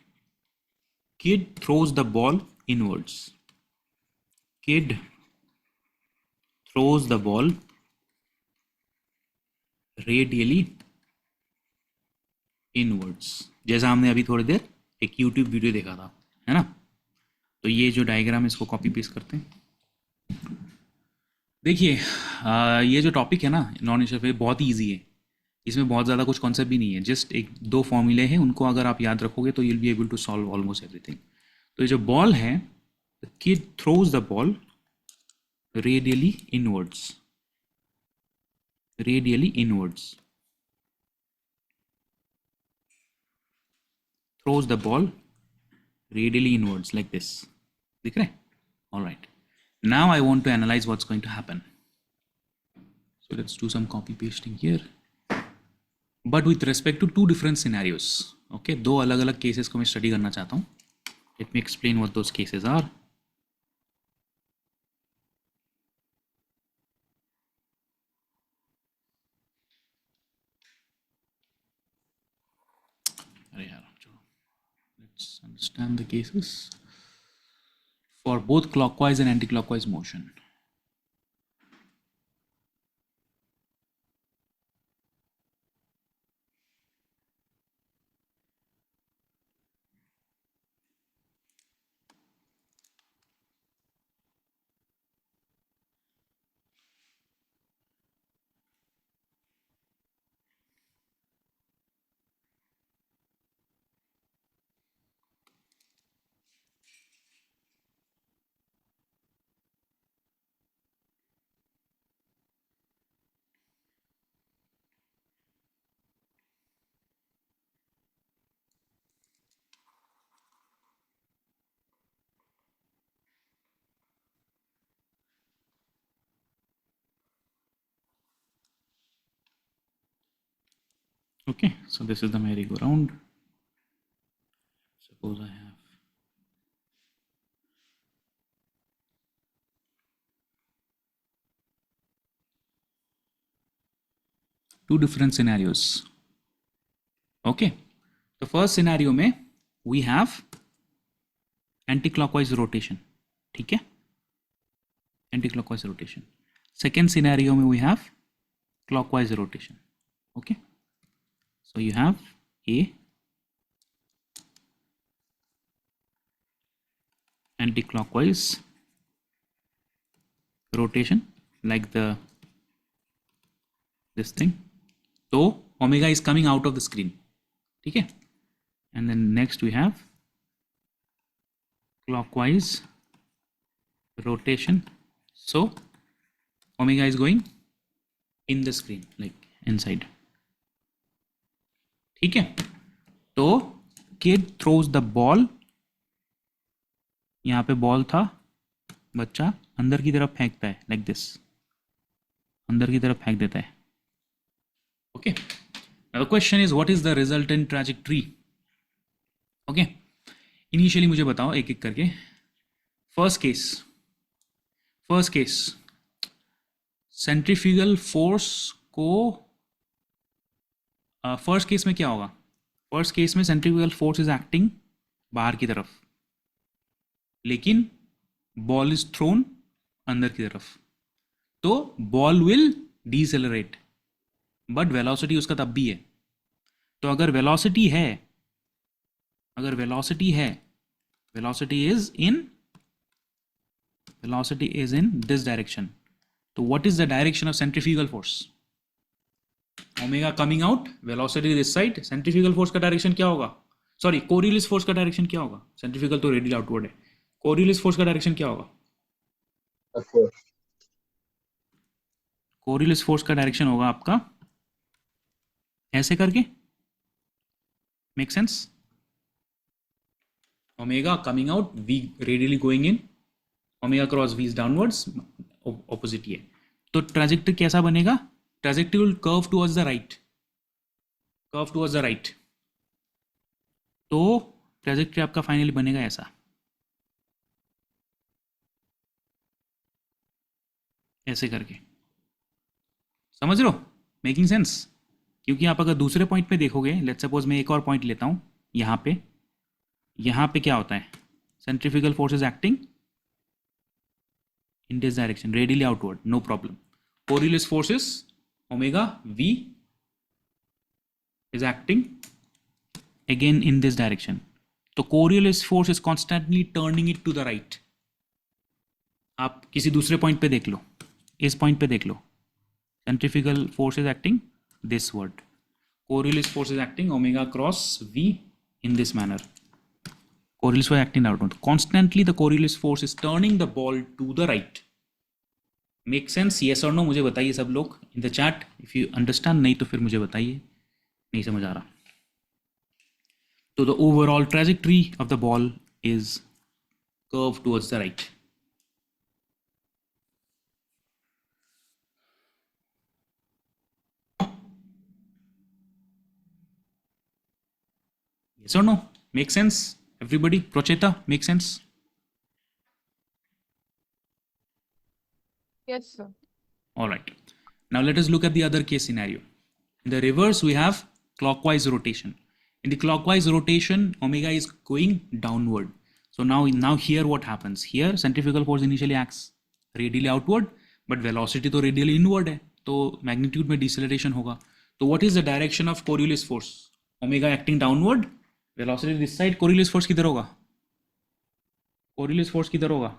kid throws the ball inwards. Kid throws the ball radially inwards, जैसा हमने अभी थोड़ी देर एक यूट्यूब वीडियो देखा था, है ना। तो ये जो डायग्राम है इसको कॉपी पेस्ट करते हैं। देखिए ये जो टॉपिक है ना नॉन इंटरफेस बहुत ही ईजी है, इसमें बहुत ज़्यादा कुछ कॉन्सेप्ट भी नहीं है, जस्ट एक दो फॉर्मूले हैं, उनको अगर आप याद रखोगे तो you'll be able to solve almost everything. तो ये जो बॉल है, the kid throws the ball radially inwards, radially inwards, throws the ball radially inwards like this. दिख रहा है? All right. Now I want to analyze what's going to happen. So let's do some copy pasting here. But with respect to two different scenarios. Okay, दो अलग अलग cases को मैं study करना चाहता हूँ. Let me explain what those cases are. Let's understand the cases for both clockwise and anti-clockwise motion. Okay, so this is the merry-go-round. Suppose I have two different scenarios. Okay, the first scenario में we have anti-clockwise rotation, ठीक है, anti-clockwise rotation. Second scenario में we have clockwise rotation. Okay, so you have a anti-clockwise rotation like this thing. So omega is coming out of the screen, ठीक है, and then next we have clockwise rotation. So omega is going in the screen like inside, ठीक है. तो kid throws the ball, यहाँ पे ball था, बच्चा अंदर की तरफ फेंकता है लाइक दिस, अंदर की तरफ फेंक देता है. Okay, now the question is what is the resultant trajectory. Okay, initially मुझे बताओ एक एक करके. फर्स्ट केस सेंट्रीफ्यूगल फोर्स को फर्स्ट केस में क्या होगा. फर्स्ट केस में सेंट्रीफ्यूगल फोर्स इज एक्टिंग बाहर की तरफ, लेकिन बॉल इज थ्रोन अंदर की तरफ, तो ball will decelerate, but velocity उसका तब भी है. तो अगर velocity is in this direction, तो what is the direction of centrifugal force. Omega coming out, velocity this side, centrifugal force का डायरेक्शन क्या होगा, सॉरी कोरियलिस फोर्स का डायरेक्शन क्या होगा. सेंट्रीफ्यूगल तो रेडियली आउटवर्ड है, कोरियलिस फोर्स का डायरेक्शन क्या होगा. कोरियलिस फोर्स का डायरेक्शन होगा आपका ऐसे करके, make sense. Omega coming out, v radially going in, omega cross v is downwards, opposite ये. तो ट्रैजेक्टरी कैसा बनेगा. Trajectory will curve towards the right, तो ट्रैजेक्टरी आपका फाइनली बनेगा ऐसा, ऐसे करके. समझ रहे हो, मेकिंग सेंस. क्योंकि आप अगर दूसरे पॉइंट पे देखोगे, लेट्स सपोज मैं एक और पॉइंट लेता हूं, यहाँ पे क्या होता है, centrifugal force is acting in this direction, radially outward, no problem. Coriolis forces omega v is acting again in this direction. तो Coriolis force is constantly turning it to the right. आप किसी दूसरे पॉइंट पे देख लो, इस point पे देख लो. Centrifugal force is acting this word. Coriolis force is acting omega cross V in this manner. Coriolis force acting outward. Constantly the Coriolis force is turning the ball to the right. Make sense? Yes or no? मुझे बताइए सब लोग in the chat. If you understand, नहीं तो फिर मुझे बताइए, नहीं समझ आ रहा. So the overall trajectory of the ball is curved towards the right. Yes or no? Make sense? Everybody? Procheta, make sense? Yes, sir. All right. Now let us look at the other case scenario. In the reverse, we have clockwise rotation. In the clockwise rotation, omega is going downward. So now here what happens? Here centrifugal force initially acts radially outward, but velocity तो radially inward है, तो magnitude में deceleration होगा. So what is the direction of Coriolis force? Omega acting downward, velocity this side. Coriolis force किधर होगा? Coriolis force किधर होगा?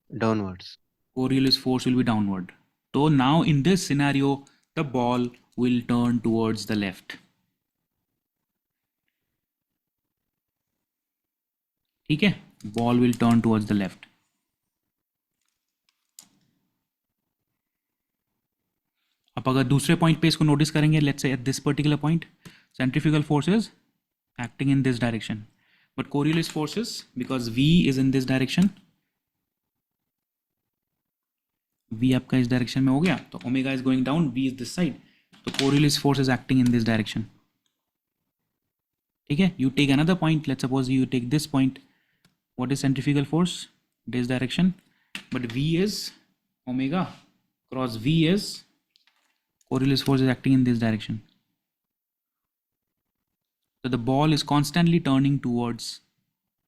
Downwards. Coriolis force will be downward. So now in this scenario, the ball will turn towards the left. ठीक है? Ball will turn towards the left. अब अगर दूसरे point पे इसको नोटिस करेंगे, let's say at this particular point, centrifugal force is acting in this direction, but Coriolis forces, because V is in this direction, V आपका इस direction में हो गया, तो omega is going down, V is this side, तो Coriolis force is acting in this direction. ठीक है? You take another point, let's suppose you take this point. What is centrifugal force? This direction, but V is omega cross V is Coriolis force is acting in this direction. So the ball is constantly turning towards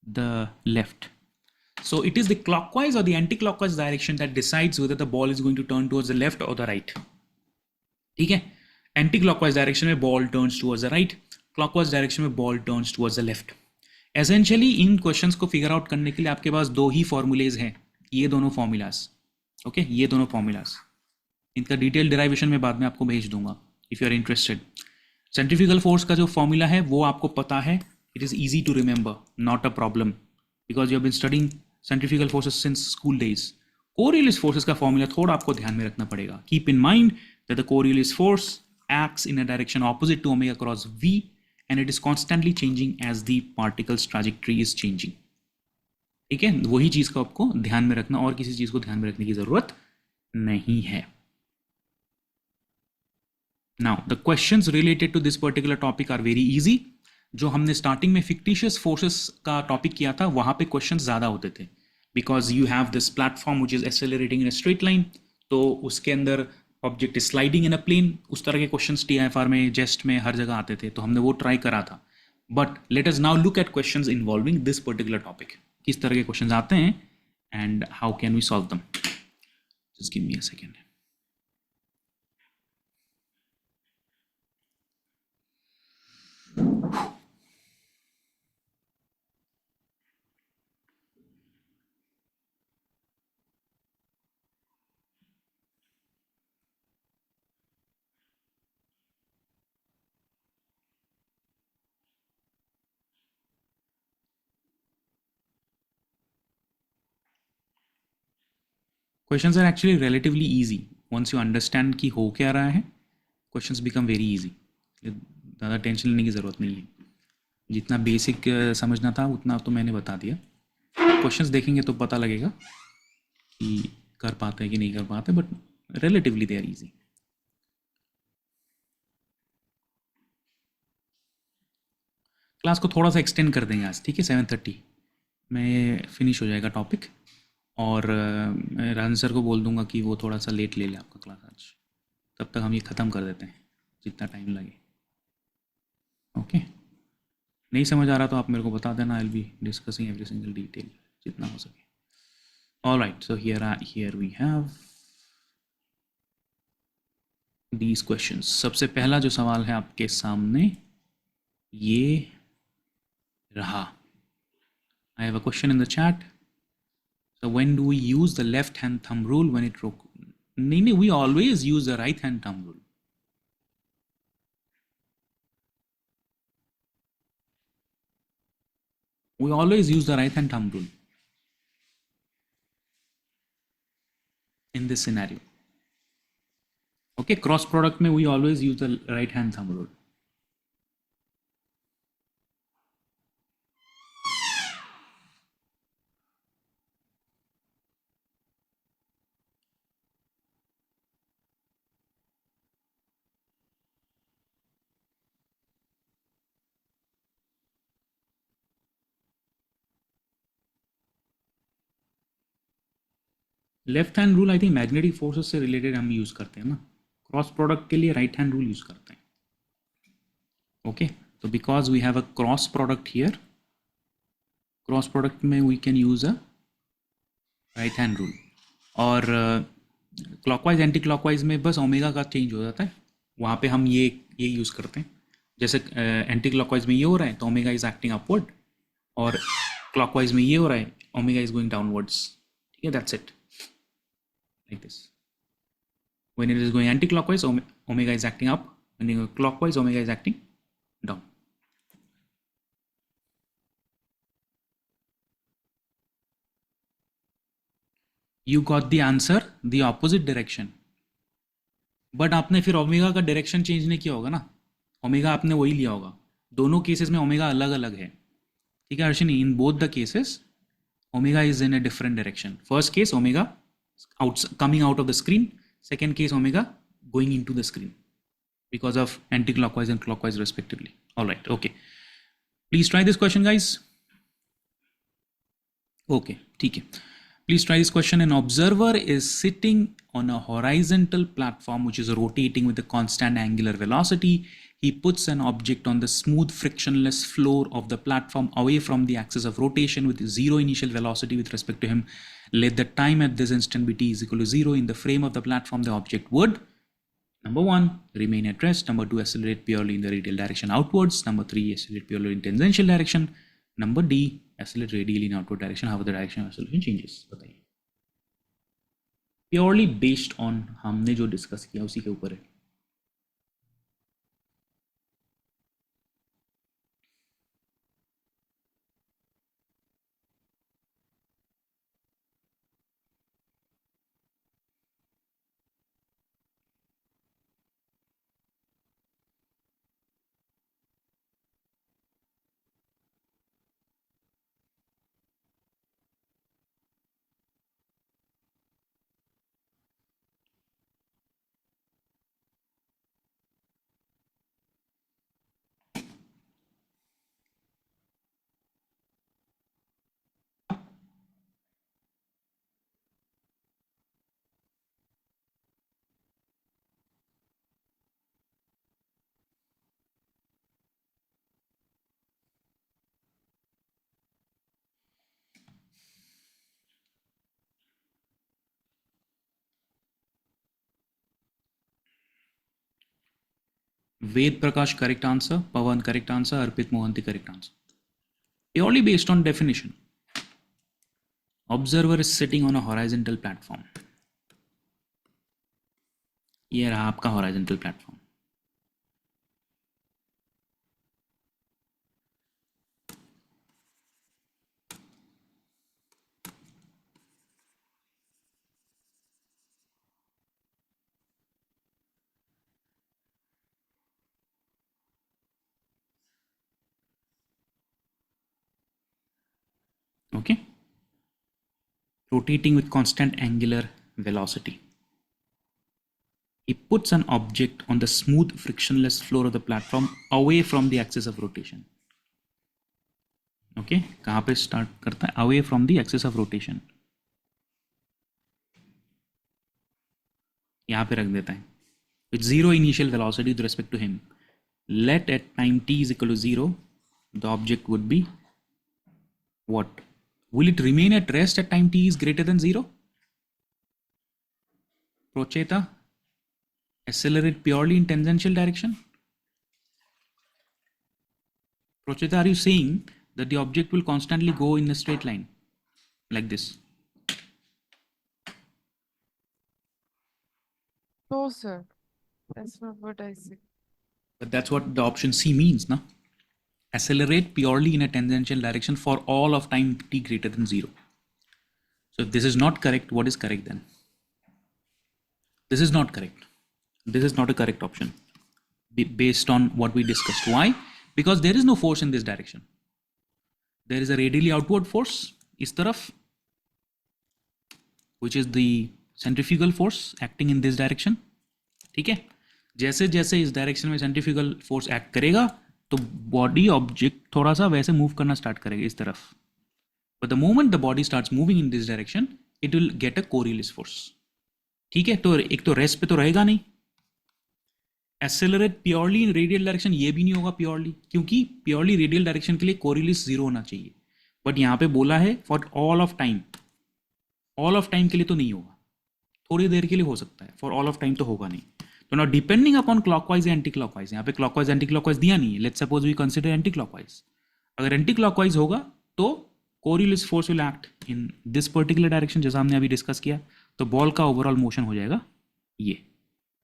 the left. So it is the clockwise or the anti-clockwise direction that decides whether the ball is going to turn towards the left or the right. ठीक है? Anti-clockwise direction में ball turns towards the right, clockwise direction में ball turns towards the left. Essentially in questions को figure out करने के लिए आपके पास दो ही formulas हैं, ये दोनों formulas. Okay? ये दोनों formulas. इनका detailed derivation मैं बाद में आपको भेज दूंगा if you are interested. Centrifugal force का जो formula है वो आपको पता है. It is easy to remember, not a problem, because you have been studying centrifugal forces since school days. Coriolis forces का formula थोड़ा आपको ध्यान में रखना पड़ेगा. Keep in mind that the Coriolis force acts in a direction opposite to omega cross V, and it is constantly changing as the particle's trajectory is changing. ठीक है? वही चीज को आपको ध्यान में रखना, और किसी चीज को ध्यान में रखने की जरूरत नहीं है. Now the questions related to this particular topic are very easy. जो हमने स्टार्टिंग में fictitious forces का टॉपिक किया था, वहां पे क्वेश्चंस ज्यादा होते थे, because you have this platform which is accelerating in a straight line, तो उसके अंदर object is sliding in a plane. उस तरह के क्वेश्चंस TIFR में, जेस्ट में, हर जगह आते थे, तो हमने वो ट्राई करा था. But let us now look at questions involving this particular topic. किस तरह के क्वेश्चंस आते हैं and how can we solve them. Just give me a second. Questions are actually relatively easy once you understand कि हो क्या रहा है. Questions become very easy. ज़्यादा टेंशन लेने की ज़रूरत नहीं है. जितना बेसिक समझना था उतना तो मैंने बता दिया. Questions देखेंगे तो पता लगेगा कि कर पाते हैं कि नहीं कर पाते, but relatively they are easy. Class को थोड़ा सा एक्सटेंड कर देंगे आज, ठीक है? 7:30 में फिनिश हो जाएगा टॉपिक, और राजन सर को बोल दूंगा कि वो थोड़ा सा लेट ले ले आपका क्लास आज. तब तक हम ये ख़त्म कर देते हैं जितना टाइम लगे. ओके? नहीं समझ आ रहा तो आप मेरे को बता देना. I will be discussing every single detail जितना हो सके. All right, so here we have these questions. सबसे पहला जो सवाल है आपके सामने ये रहा. I have a question in the chat. So when do we use the left hand thumb rule when it नहीं, we always use the right hand thumb rule. We always use the right hand thumb rule in this scenario. Okay, cross product में we always use the right hand thumb rule. Left hand rule I think magnetic forces से related हम use करते हैं ना. Cross product के लिए right hand rule use करते हैं. ओके, तो because we have a cross product here, cross product में we can use a right hand rule. और क्लॉकवाइज एंटी क्लॉकवाइज में बस ओमेगा का चेंज हो जाता है, वहाँ पे हम ये यूज़ करते हैं. जैसे एंटी क्लॉकवाइज में ये हो रहा है तो ओमेगा इज एक्टिंग अपवर्ड, और क्लॉकवाइज में ये हो रहा है ओमेगा इज गोइंग डाउनवर्ड्स. ठीक है, that's it. Like this. When it is going anti-clockwise, omega is acting up. When you go clockwise, omega is acting down. You got the answer, the opposite direction. But आपने फिर omega का direction change नहीं किया होगा ना. Omega आपने वही लिया होगा. दोनों केसेस में ओमेगा अलग अलग है. ठीक है Arshani, in both the cases omega is in a different direction. First case omega coming out of the screen, second case omega going into the screen because of anti-clockwise and clockwise respectively. All right, okay, please try this question guys. Okay, ठीक है, please try this question. An observer is sitting on a horizontal platform which is rotating with a constant angular velocity. He puts an object on the smooth frictionless floor of the platform away from the axis of rotation with zero initial velocity with respect to him. Let the time at this instant be t is equal to 0. In the frame of the platform, the object would, number 1, remain at rest. Number 2, accelerate purely in the radial direction outwards. Number 3, accelerate purely in tangential direction. Number D, accelerate radially in outward direction. However, the direction of acceleration changes. बताइए. Purely based on हमने जो discuss किया उसी के ऊपर है. Ved Prakash, correct answer. Pawan, correct answer. Arpit Mohanty, correct answer. Purely based on definition. Observer is sitting on a horizontal platform. ये रहा आपका horizontal platform. Okay, rotating with constant angular velocity. He puts an object on the smooth frictionless floor of the platform away from the axis of rotation. Okay, कहाँ पे start करता है? Away from the axis of rotation. यहाँ पे रख देता है. With zero initial velocity with respect to him. Let at time t is equal to 0, the object would be what? Will it remain at rest at time t is greater than 0? Procheta, Accelerate purely in tangential direction? Prochita, are you saying that the object will constantly go in a straight line like this? No, sir. That's not what I said. But that's what the option C means, no? Accelerate purely in a tangential direction for all of time t greater than 0. So if this is not correct, what is correct then? This is not correct. This is not a correct option based on what we discussed. Why? Because there is no force in this direction. There is a radially outward force, is taraf, which is the centrifugal force acting in this direction. ठीक है, जैसे जैसे इस direction में centrifugal force act करेगा तो body object थोड़ा सा वैसे मूव करना स्टार्ट करेगा इस तरफ. But the moment the body starts moving in this direction it will get a Coriolis force. ठीक है, तो एक तो रेस्ट पे तो रहेगा नहीं. Accelerate purely in radial direction ये भी नहीं होगा प्योरली, क्योंकि प्योरली रेडियल डायरेक्शन के लिए कोरियलिस 0 होना चाहिए. बट यहाँ पे बोला है for all of time. All of time के लिए तो नहीं होगा, थोड़ी देर के लिए हो सकता है, फॉर ऑल ऑफ टाइम तो होगा नहीं. तो नाउ डिपेंडिंग अपॉन क्लॉकवाइज या एंटी क्लॉकवाइज, यहाँ पे क्लॉकवाइज एंटी क्लॉकवाइज दिया नहीं है. Let's suppose we consider anti clockwise. अगर एंटी क्लॉकवाइज होगा तो Coriolis force will act in this particular direction जैसा हमने अभी डिस्कस किया, तो बॉल का ओवरऑल मोशन हो जाएगा ये.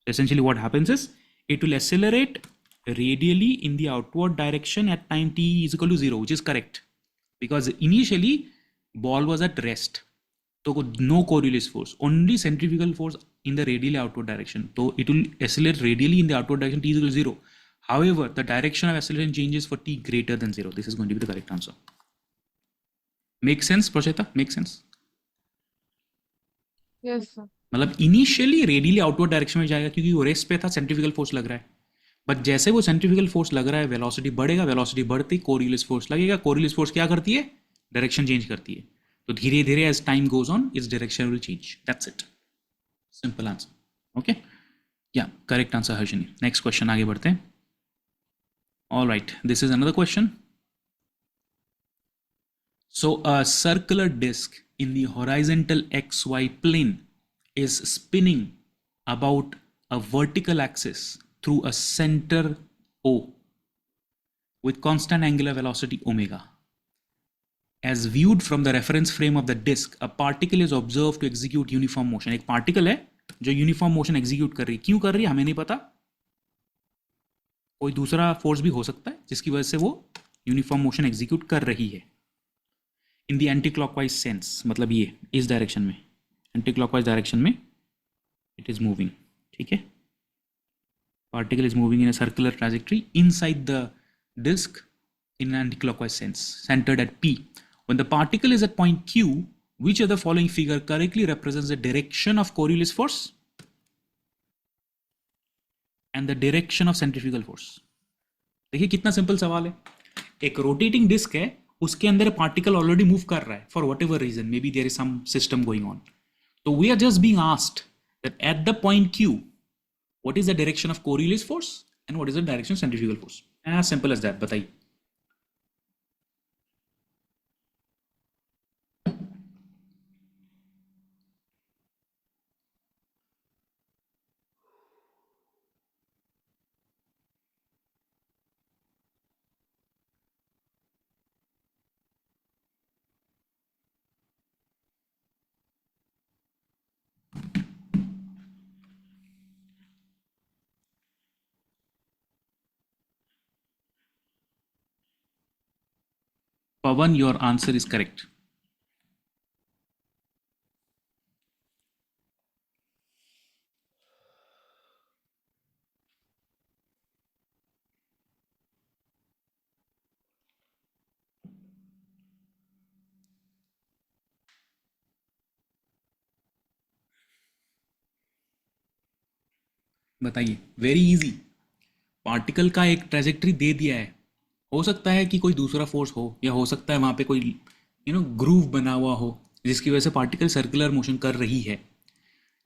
Essentially what happens is it will accelerate radially in the outward direction at time t is equal to 0, which is correct because initially ball was at rest. तो no Coriolis force, only centrifugal force in the radially outward direction. So it will accelerate radially in the outward direction t is equal to 0. However, the direction of acceleration changes for t greater than 0. This is going to be the correct answer. Make sense, Procheta? Make sense? Yes, sir. मतलब initially radially outward direction में जाएगा क्योंकि वो rest पे था, centrifugal force लग रहा है. बट जैसे वो सेंट्रीफ्यूगल फोर्स लग रहा है वेलोसिटी बढ़ेगा, वेलोसिटी बढ़ते कोरियलिस फोर्स लगेगा. कोरियलिस फोर्स क्या करती है? डायरेक्शन चेंज करती है. तो धीरे धीरे as time goes on its direction will change. That's it, simple answer. Okay, yeah correct answer Harshini. Next question आगे बढ़ते हैं. All right, this is another question. So a circular disc in the horizontal XY plane is spinning about a vertical axis through a center O with constant angular velocity omega. As viewed from the reference frame of the disc, a particle is observed to execute uniform motion. एक particle है जो uniform motion execute कर रही है. क्यों कर रही है हमें नहीं पता, कोई दूसरा force भी हो सकता है जिसकी वजह से वो uniform motion execute कर रही है. In the anti clockwise sense, मतलब ये इस डायरेक्शन में, एंटी क्लॉकवाइज डायरेक्शन में इट इज मूविंग. ठीक है, particle is moving in a circular trajectory inside the disc in an anti-clockwise sense, centered at P. When the particle is at point Q, which of the following figure correctly represents the direction of Coriolis force and the direction of centrifugal force? देखिए कितना simple सवाल है. एक rotating disc है, उसके अंदर particle already move कर रहा है for whatever reason, maybe there is some system going on. तो we are just being asked that at the point Q, what is the direction of Coriolis force and what is the direction of centrifugal force? As simple as that. बताइए. Pavan, your answer is correct. बताइए, very easy. Particle का एक trajectory दे दिया है, हो सकता है कि कोई दूसरा फोर्स हो या हो सकता है वहाँ पे कोई ग्रूव बना हुआ हो जिसकी वजह से पार्टिकल सर्कुलर मोशन कर रही है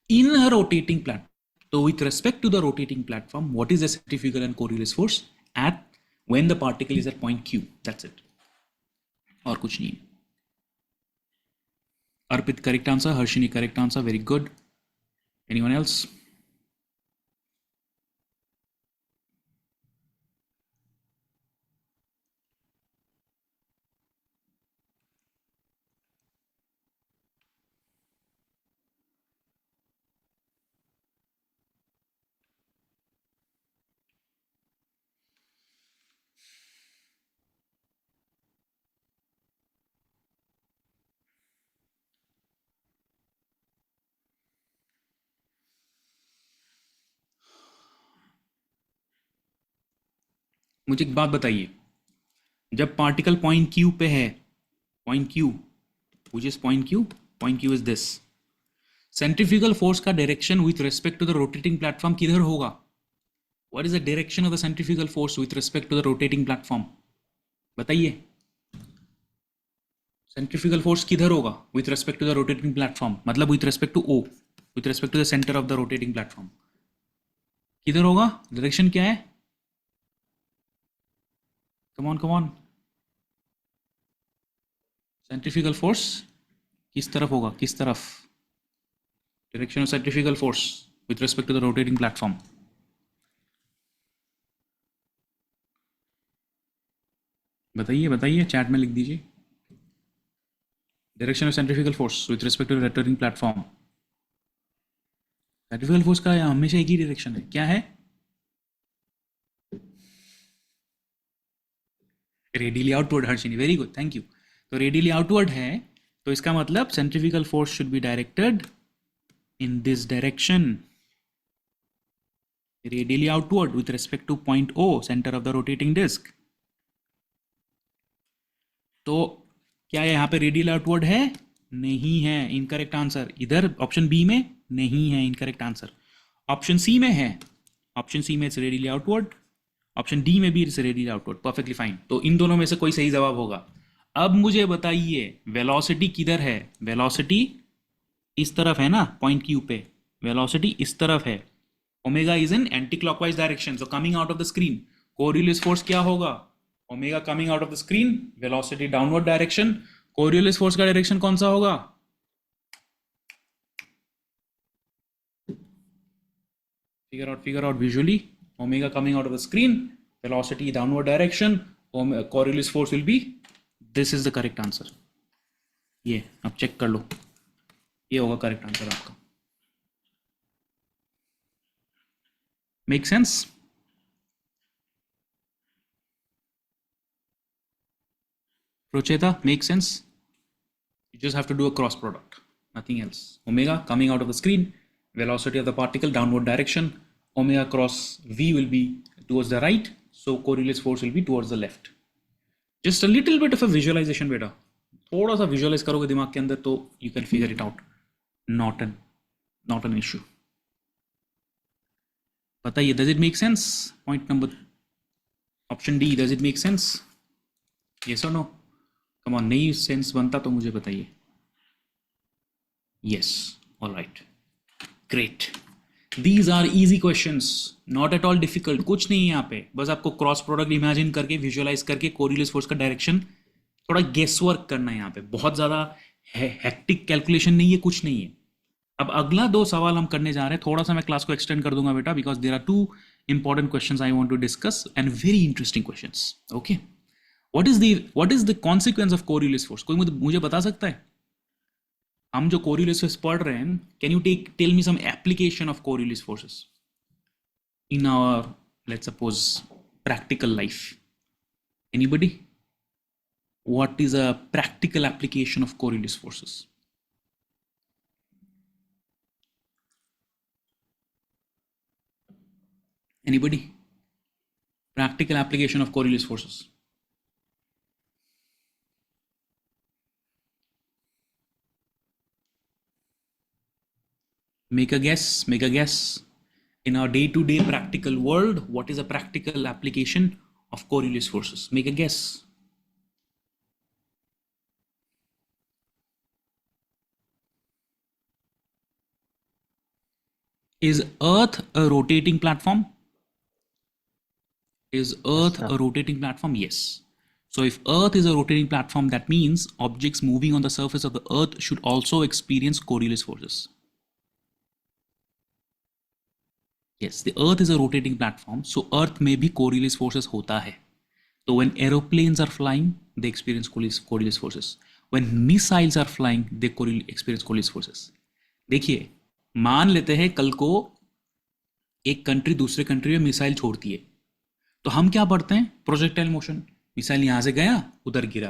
इन अ रोटेटिंग प्लेटफॉर्म. तो with respect to the rotating platform what is the centrifugal and Coriolis force at when the particle is at point Q. That's it, और कुछ नहीं है. Arpit correct answer, Harshini correct answer, very good. Anyone else? मुझे एक बात बताइए, जब particle point Q पे है, point Q, which is point Q is this, centrifugal force का direction with respect to the rotating platform किधर होगा? What is the direction of the centrifugal force with respect to the rotating platform? बताइए, centrifugal force किधर होगा with respect to the rotating platform? मतलब with respect to O, with respect to the centre of the rotating platform किधर होगा? Direction क्या है? Come on, centrifugal force किस तरफ होगा? किस तरफ? Direction of centrifugal force with respect to the rotating platform. बताइए, चैट में लिख दीजिए। Direction of centrifugal force with respect to the rotating platform. Centrifugal force का हमेशा एक ही डायरेक्शन है, क्या है? Radially outward. Harshini, very good, thank you. तो रेडियली आउटवर्ड है, तो इसका मतलब centrifugal force should be directed in this direction, radially outward with respect to point O, centre of the rotating disc. तो क्या यहाँ पे रेडियल आउटवर्ड है? नहीं है, इनकरेक्ट आंसर। इधर ऑप्शन बी में नहीं है, इनकरेक्ट आंसर। ऑप्शन सी में है, ऑप्शन सी में it's radially outward, option D में भी it's radially outward, perfectly fine. तो इन दोनों में से कोई सही जवाब होगा। अब मुझे बताइए वेलोसिटी किधर है? वेलोसिटी इस तरफ है ना, पॉइंट क्यू पे वेलोसिटी इस तरफ है। Omega is in anti clockwise direction, so coming out of the screen Coriolis force क्या होगा? Omega coming out of the screen, velocity downward direction. Coriolis force का डायरेक्शन कौन सा होगा? Figure out visually. Omega coming out of the screen, velocity downward direction, Coriolis force will be, this is the correct answer. ये आप check कर लो, ये होगा correct answer आपका। Make sense? Procheta, make sense? You just have to do a cross product, nothing else. Omega coming out of the screen, velocity of the particle downward direction, omega cross V will be towards the right, so Coriolis force will be towards the left. Just a little bit of a visualization बेटा, थोड़ा सा visualize करोगे दिमाग के अंदर तो you can figure it out. Not an issue. बताइए, does it make sense? Point number option D, does it make sense? Yes or no? Come on, नहीं सेंस बनता तो मुझे बताइए। Yes, all right, great. These are easy questions, not at all difficult. कुछ नहीं है यहाँ पे, बस आपको क्रॉस प्रोडक्ट इमेजिन करके विजुअलाइज करके कोरियोलिस फोर्स का डायरेक्शन थोड़ा गेस वर्क करना है। यहाँ पे बहुत ज़्यादा हेक्टिक कैलकुलेशन नहीं है, कुछ नहीं है। अब अगला 2 सवाल हम करने जा रहे हैं। थोड़ा सा मैं क्लास को एक्सटेंड कर दूंगा बेटा, because there are 2 important questions I want to discuss and very interesting questions. Okay, what is the consequence of Coriolis force? कोई मुझे बता सकता है? हम जो कोरियोलिस फोर्स पढ़ रहे हैं, can you tell me some application of Coriolis forces in our, let's suppose, practical life? Anybody? What is a practical application of Coriolis forces? Anybody? Practical application of Coriolis forces. Make a guess. In our day-to-day practical world, what is a practical application of Coriolis forces? Make a guess. Is Earth a rotating platform? Is Earth a rotating platform? Yes. So if Earth is a rotating platform, that means objects moving on the surface of the Earth should also experience Coriolis forces. Yes, the Earth is a rotating platform, so Earth में भी Coriolis forces होता है. So when aeroplanes are flying, they experience Coriolis forces. When missiles are flying, they experience Coriolis forces. देखिए, मान लेते हैं कल को एक कंट्री दूसरे कंट्री में मिसाइल छोड़ती है, तो हम क्या पढ़ते हैं? Projectile motion. मिसाइल यहां से गया, उधर गिरा।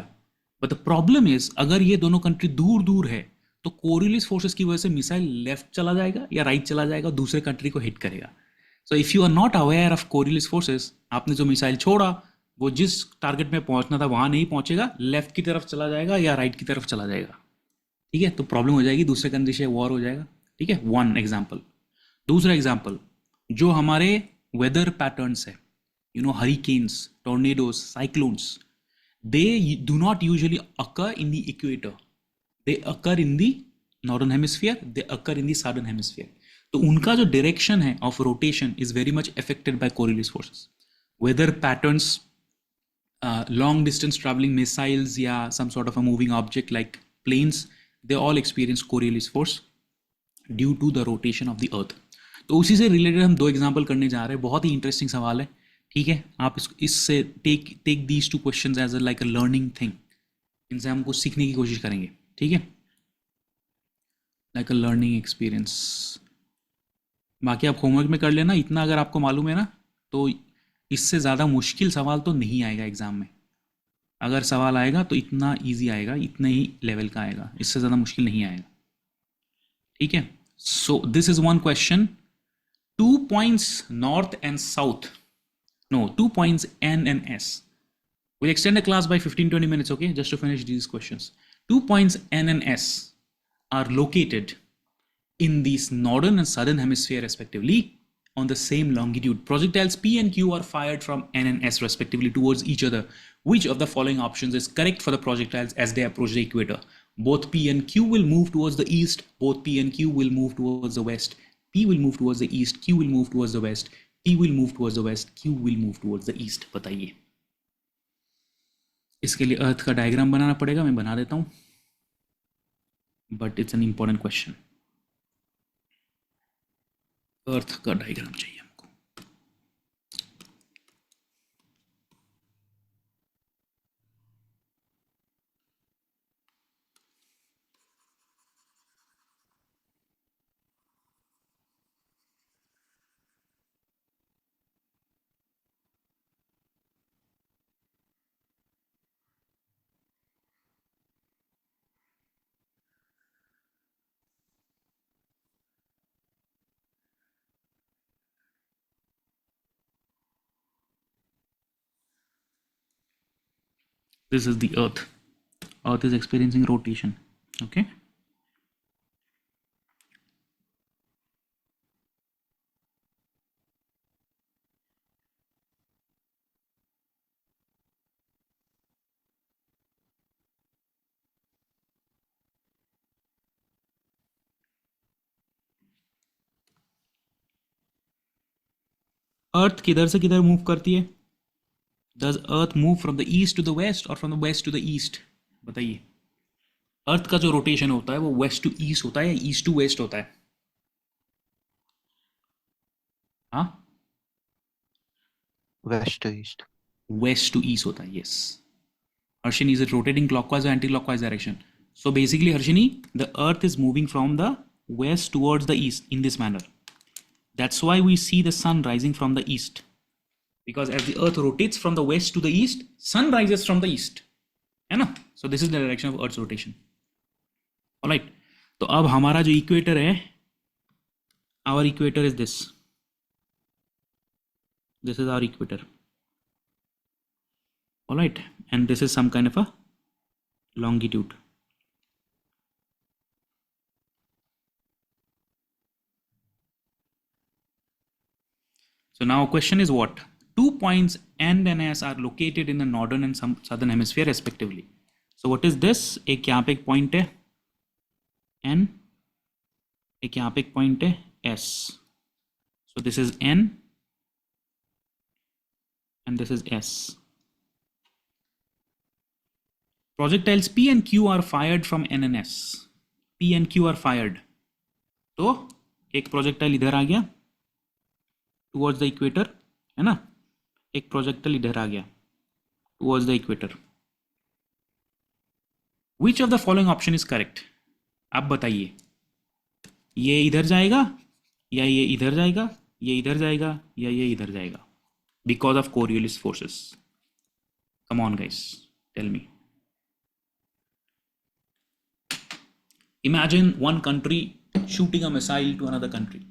बट द प्रॉब्लम इज, अगर ये दोनों कंट्री दूर दूर है तो कोरियोलिस फोर्सेस की वजह से मिसाइल लेफ्ट चला जाएगा या राइट चला जाएगा, दूसरे कंट्री को हिट करेगा। So if you are not aware of Coriolis forces, आपने जो मिसाइल छोड़ा वो जिस टारगेट में पहुंचना था वहां नहीं पहुंचेगा, लेफ्ट की तरफ चला जाएगा या राइट की तरफ चला जाएगा, ठीक है, तो प्रॉब्लम हो जाएगी, दूसरे कंट्री से वॉर हो जाएगा, ठीक है, वन एग्जाम्पल। दूसरा एग्जाम्पल, जो हमारे वेदर पैटर्न्स है, you know, hurricanes, tornadoes, cyclones, they do not usually occur in the equator, they occur in the northern hemisphere, they occur in the southern hemisphere, तो उनका जो डायरेक्शन है of rotation is very much affected by Coriolis forces. Weather patterns, long distance travelling missiles या some sort of a moving object like planes, they all experience Coriolis force due to the rotation of the earth. तो उसी से related हम दो example करने जा रहे हैं, बहुत ही इंटरेस्टिंग सवाल है, ठीक है। आप इससे take these two questions as a like a learning thing, इनसे हम कुछ सीखने की कोशिश करेंगे, ठीक है, लाइक अ लर्निंग एक्सपीरियंस। बाकी आप होमवर्क में कर लेना, इतना अगर आपको मालूम है ना तो इससे ज़्यादा मुश्किल सवाल तो नहीं आएगा एग्जाम में। अगर सवाल आएगा तो इतना ईजी आएगा, इतने ही लेवल का आएगा, इससे ज़्यादा मुश्किल नहीं आएगा, ठीक है। So this is one question, 2 points north and south. No, 2 points N and S. We'll extend the class by 15-20 minutes, okay, just to finish these questions. 2 points N and S are located in these northern and southern hemisphere respectively on the same longitude. Projectiles P and Q are fired from N and S respectively towards each other. Which of the following options is correct for the projectiles as they approach the equator? Both P and Q will move towards the east, both P and Q will move towards the west. P will move towards the east, Q will move towards the west, P will move towards the west, Q will move towards the east. बताइए। इसके लिए अर्थ का diagram बनाना पड़ेगा, मैं बना देता हूं, but it's an important question. Earth का डायग्राम चाहिए हमको। This is the earth. Earth is experiencing rotation, okay. अर्थ किधर से किधर मूव करती है? Does Earth move from the east to the west or from the west to the east? बताइए। अर्थ का जो रोटेशन होता है वो वेस्ट टू ईस्ट होता है या ईस्ट टू वेस्ट होता है? हाँ, West to east. West to east होता है, yes. Harshini, is it rotating clockwise or anti-clockwise direction? So basically, Harshini, the Earth is moving from the west towards the east in this manner. That's why we see the sun rising from the east. Because as the Earth rotates from the west to the east, sun rises from the east, है ना? So this is the direction of Earth's rotation. All right. तो अब हमारा जो equator है, our equator is this. This is our equator. All right, and this is some kind of a longitude. So now question is what? 2 points N and S are located in the northern and southern hemisphere respectively. So what is this? एक यहाँ पे एक point है N, एक यहाँ पे एक point है S. So this is N and this is S. Projectiles P and Q are fired from N and S. P and Q are fired. तो एक projectile इधर आ गया towards the equator, है ना? एक projectile इधर आ गया towards the equator. Which of the following option is correct? आप बताइए, ये इधर जाएगा या ये इधर जाएगा, ये इधर जाएगा या ये इधर जाएगा? Because of Coriolis forces. Come on guys, tell me. Imagine one country shooting a missile to another country.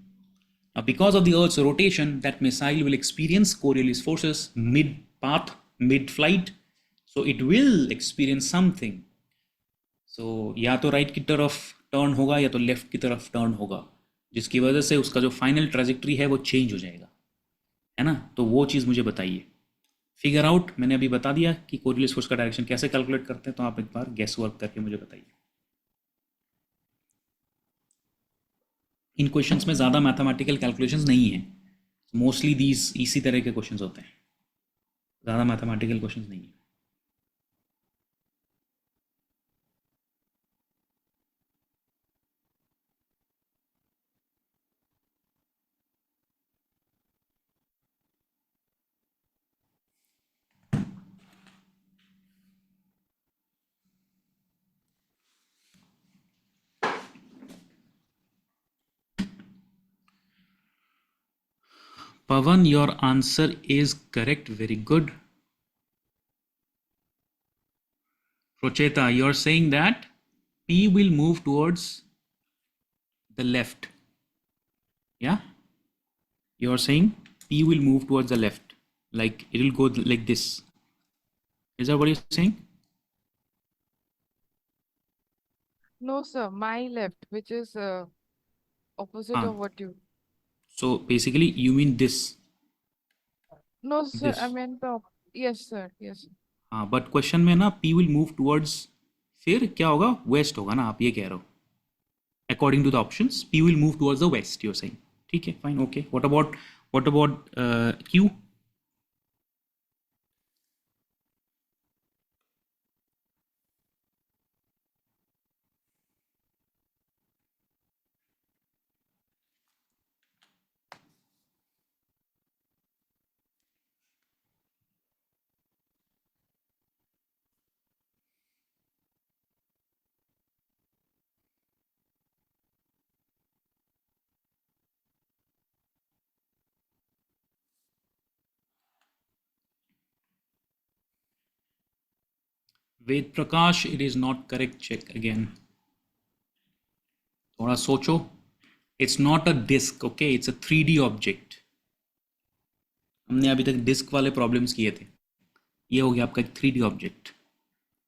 Now, because of the Earth's rotation, that missile will experience Coriolis forces mid-path mid flight, so it will experience something. So या तो right की तरफ turn होगा या तो left की तरफ turn होगा, जिसकी वजह से उसका जो फाइनल ट्रेजेक्ट्री है वो चेंज हो जाएगा, है ना? तो वो चीज़ मुझे बताइए, फिगर आउट। मैंने अभी बता दिया कि कोरिलेस फोर्स का डायरेक्शन कैसे कैलकुलेट करते हैं, तो आप एक बार गेस वर्क करके मुझे बताइए। इन क्वेश्चंस में ज़्यादा मैथमेटिकल कैलकुलेशंस नहीं है, मोस्टली दीज इसी तरह के क्वेश्चंस होते हैं, ज़्यादा मैथमेटिकल क्वेश्चंस नहीं है। Pavan, your answer is correct. Very good. Procheta, you're saying that P will move towards the left. Yeah? You're saying P will move towards the left. Like it will go like this. Is that what you're saying? No, sir, my left, which is opposite Ah, of what you. so basically you mean this. No, sir, I This. meant the. Yes, sir. Yes. हाँ, but question में ना P will move towards, फिर क्या होगा? Waste होगा ना, आप ये कह रहे हो। According to the options, P will move towards the west, you're saying. ठीक है, fine, okay. What about Q? Ved Prakash, it is not correct. Check again. थोड़ा सोचो. It's not a disk, okay? It's a 3D object. हमने अभी तक disc वाले problems किए थे. ये हो गया आपका एक 3D ऑब्जेक्ट.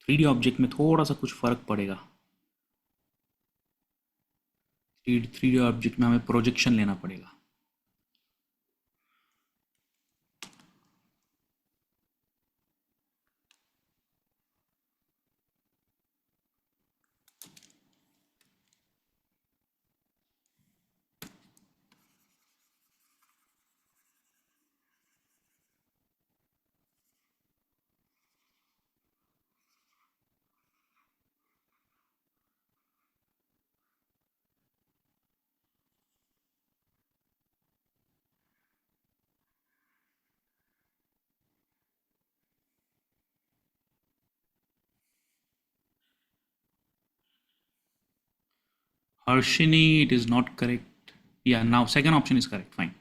3D ऑब्जेक्ट में थोड़ा सा कुछ फर्क पड़ेगा. 3D ऑब्जेक्ट में हमें प्रोजेक्शन लेना पड़ेगा. Harshini, it is not correct. Yeah, now second option is correct. Fine.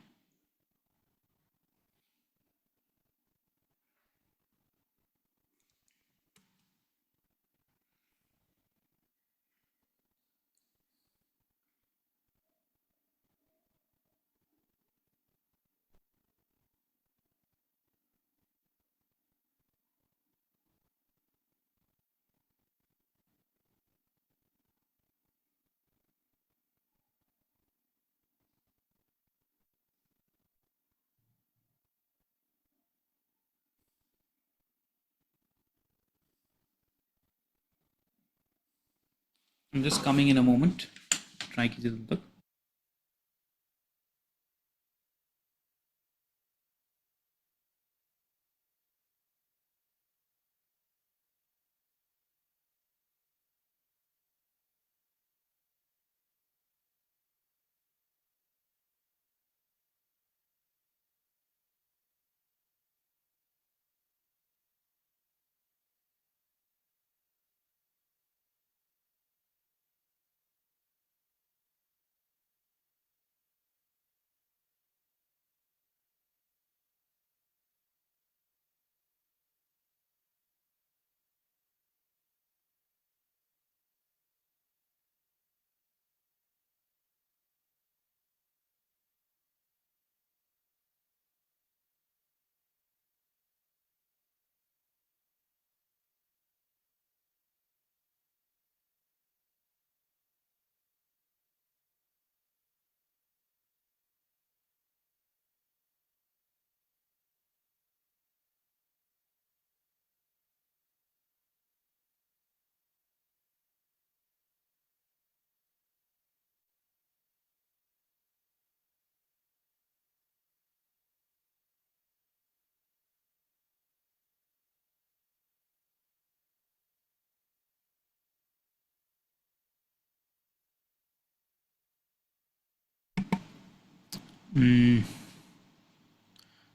I'm just coming in a moment. Try कीजिए तब तक.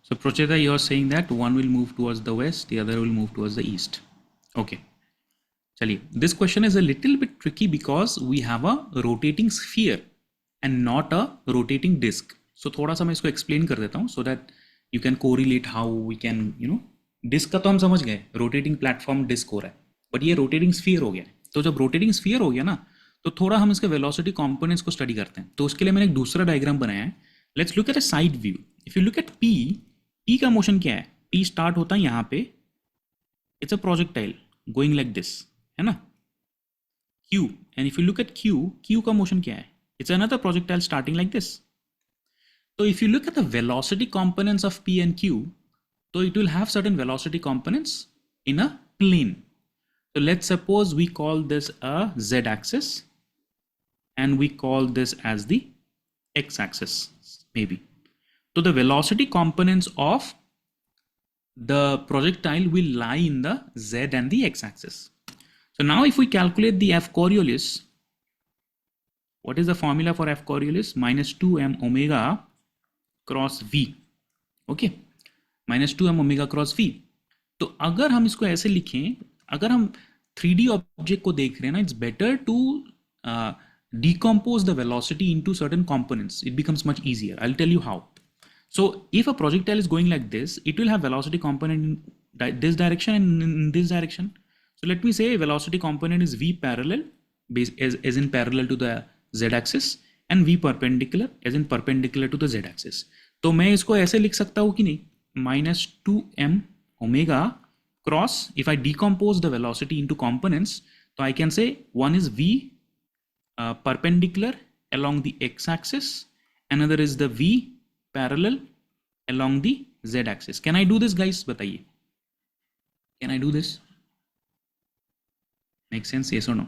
So Procheta, you're saying that one will move towards the west, the other will move towards the east. Okay. Chaliye. This question is a little bit tricky because we have a rotating sphere and not a rotating disk. So थोड़ा सा मैं इसको explain कर देता हूँ so that you can correlate how we can, disk का तो हम समझ गए, rotating platform disk हो रहा है, but ये rotating sphere हो गया. तो जब rotating sphere हो गया ना, तो थोड़ा हम इसके velocity components को study करते हैं. तो उसके लिए मैंने एक दूसरा diagram बनाया है. Let's look at a side view. If you look at P का motion क्या है? P start होता है यहाँ पे. It's a projectile going like this, है ना? Q, and if you look at Q का motion क्या है? It's another projectile starting like this. So if you look at the velocity components of P and Q, so it will have certain velocity components in a plane. So let's suppose we call this a z-axis and we call this as the x-axis maybe. So the velocity components of the projectile will lie in the z and the x-axis. So now if we calculate the F Coriolis, what is the formula for F Coriolis? Minus 2m omega cross v. Okay, minus 2m omega cross v. तो अगर हम इसको ऐसे लिखें, अगर हम 3D object को देख रहे हैं ना, it's better to decompose the velocity into certain components. It becomes much easier. I'll tell you how. So if a projectile is going like this, it will have velocity component in this direction and in this direction. So let me say velocity component is v parallel, as in parallel to the z-axis, and v perpendicular as in perpendicular to the z-axis. तो मैं इसको ऐसे लिख सकता हूँ कि नहीं, minus 2m omega cross, if I decompose the velocity into components, so I can say one is v perpendicular along the x-axis, another is the v parallel along the z-axis. Can I do this, guys? बताइए. Can I do this? Make sense? Yes or no?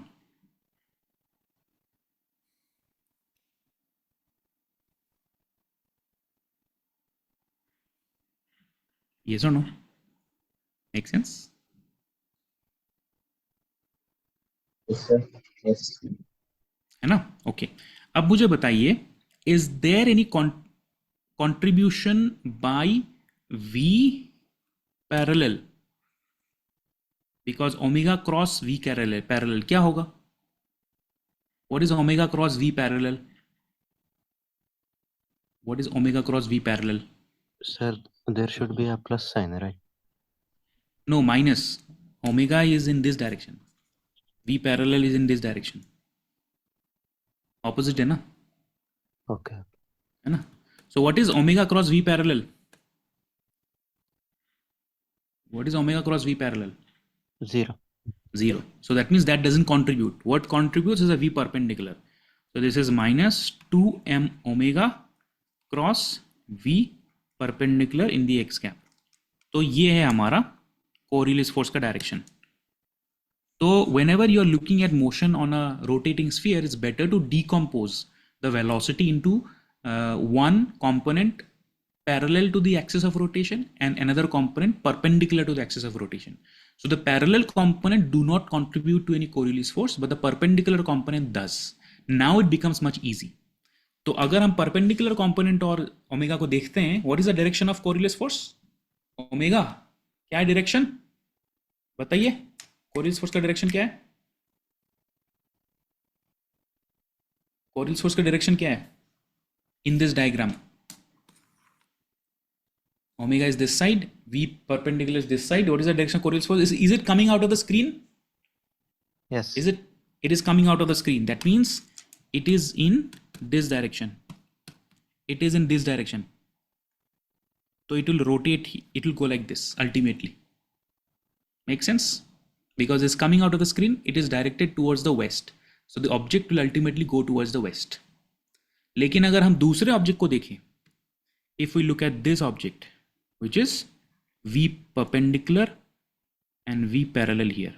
Yes or no? Make sense? Yes, sir. Yes. है ना? Okay. अब मुझे बताइए, is there any contribution by v parallel? Because omega cross v parallel क्या होगा? What is omega cross v parallel? What is omega cross v parallel? Sir, there should be a plus sign, right? No, minus. Omega is in this direction. V parallel is in this direction. Opposite है ना? Okay. है ना? So what is omega cross v parallel? What is omega cross v parallel? 0. 0. So that means that doesn't contribute. What contributes is a v perpendicular. So this is minus 2m omega cross v perpendicular in the x cap. तो ये है हमारा Coriolis force का direction. So whenever you are looking at motion on a rotating sphere, it's better to decompose the velocity into one component parallel to the axis of rotation and another component perpendicular to the axis of rotation. So the parallel component do not contribute to any Coriolis force, but the perpendicular component does. Now it becomes much easy. तो अगर हम perpendicular component और omega को देखते हैं, what is the direction of Coriolis force? Omega क्या है direction? बताइए, Coriolis force का direction क्या है? Coriolis force का direction क्या है? In this diagram, omega is this side, v perpendicular is this side. What is the direction of Coriolis force? Is it coming out of the screen? Yes. Is it? It is coming out of the screen. That means it is in this direction. It is in this direction. So it will rotate. It will go like this ultimately. Make sense? Because it's coming out of the screen. It is directed towards the west. So the object will ultimately go towards the west. लेकिन अगर हम दूसरे object को देखें, if we look at this object, which is v perpendicular and v parallel here,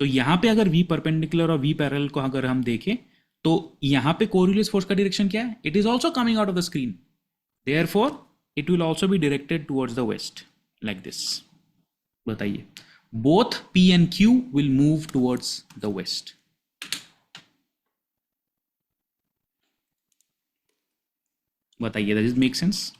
तो यहाँ पे अगर v perpendicular और v parallel को अगर हम देखें, तो यहाँ पे Coriolis force का direction क्या है? It is also coming out of the screen. Therefore, it will also be directed towards the west, like this. बताइए, both P and Q will move towards the west. बताइए, does it make sense?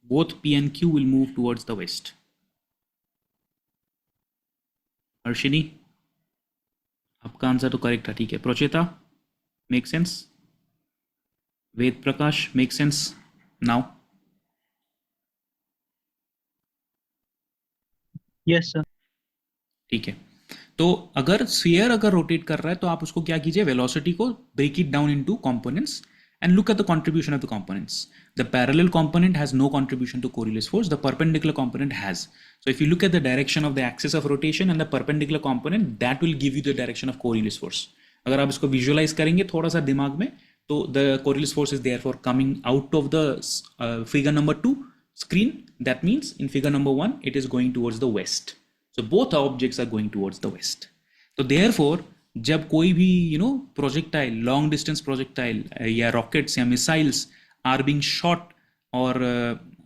Both P and Q will move towards the west. Harshini, आपका answer तो correct था, ठीक है. Procheta, make sense. Ved Prakash, make sense now. Yes, sir. ठीक है. तो अगर स्फीयर अगर रोटेट कर रहा है तो आप उसको क्या कीजिए, वेलोसिटी को break it down into components and look at the contribution of the components. The parallel component has no contribution to Coriolis force. The perpendicular component has. So if you look at the direction of the axis of rotation and the perpendicular component, that will give you the direction of Coriolis force. अगर आप इसको visualize करेंगे थोड़ा सा दिमाग में, तो the Coriolis force is therefore coming out of the figure number 2 screen. That means in figure number 1, it is going towards the west. So both objects are going towards the west. तो therefore जब कोई भी projectile, long distance projectile या rockets या missiles are being shot और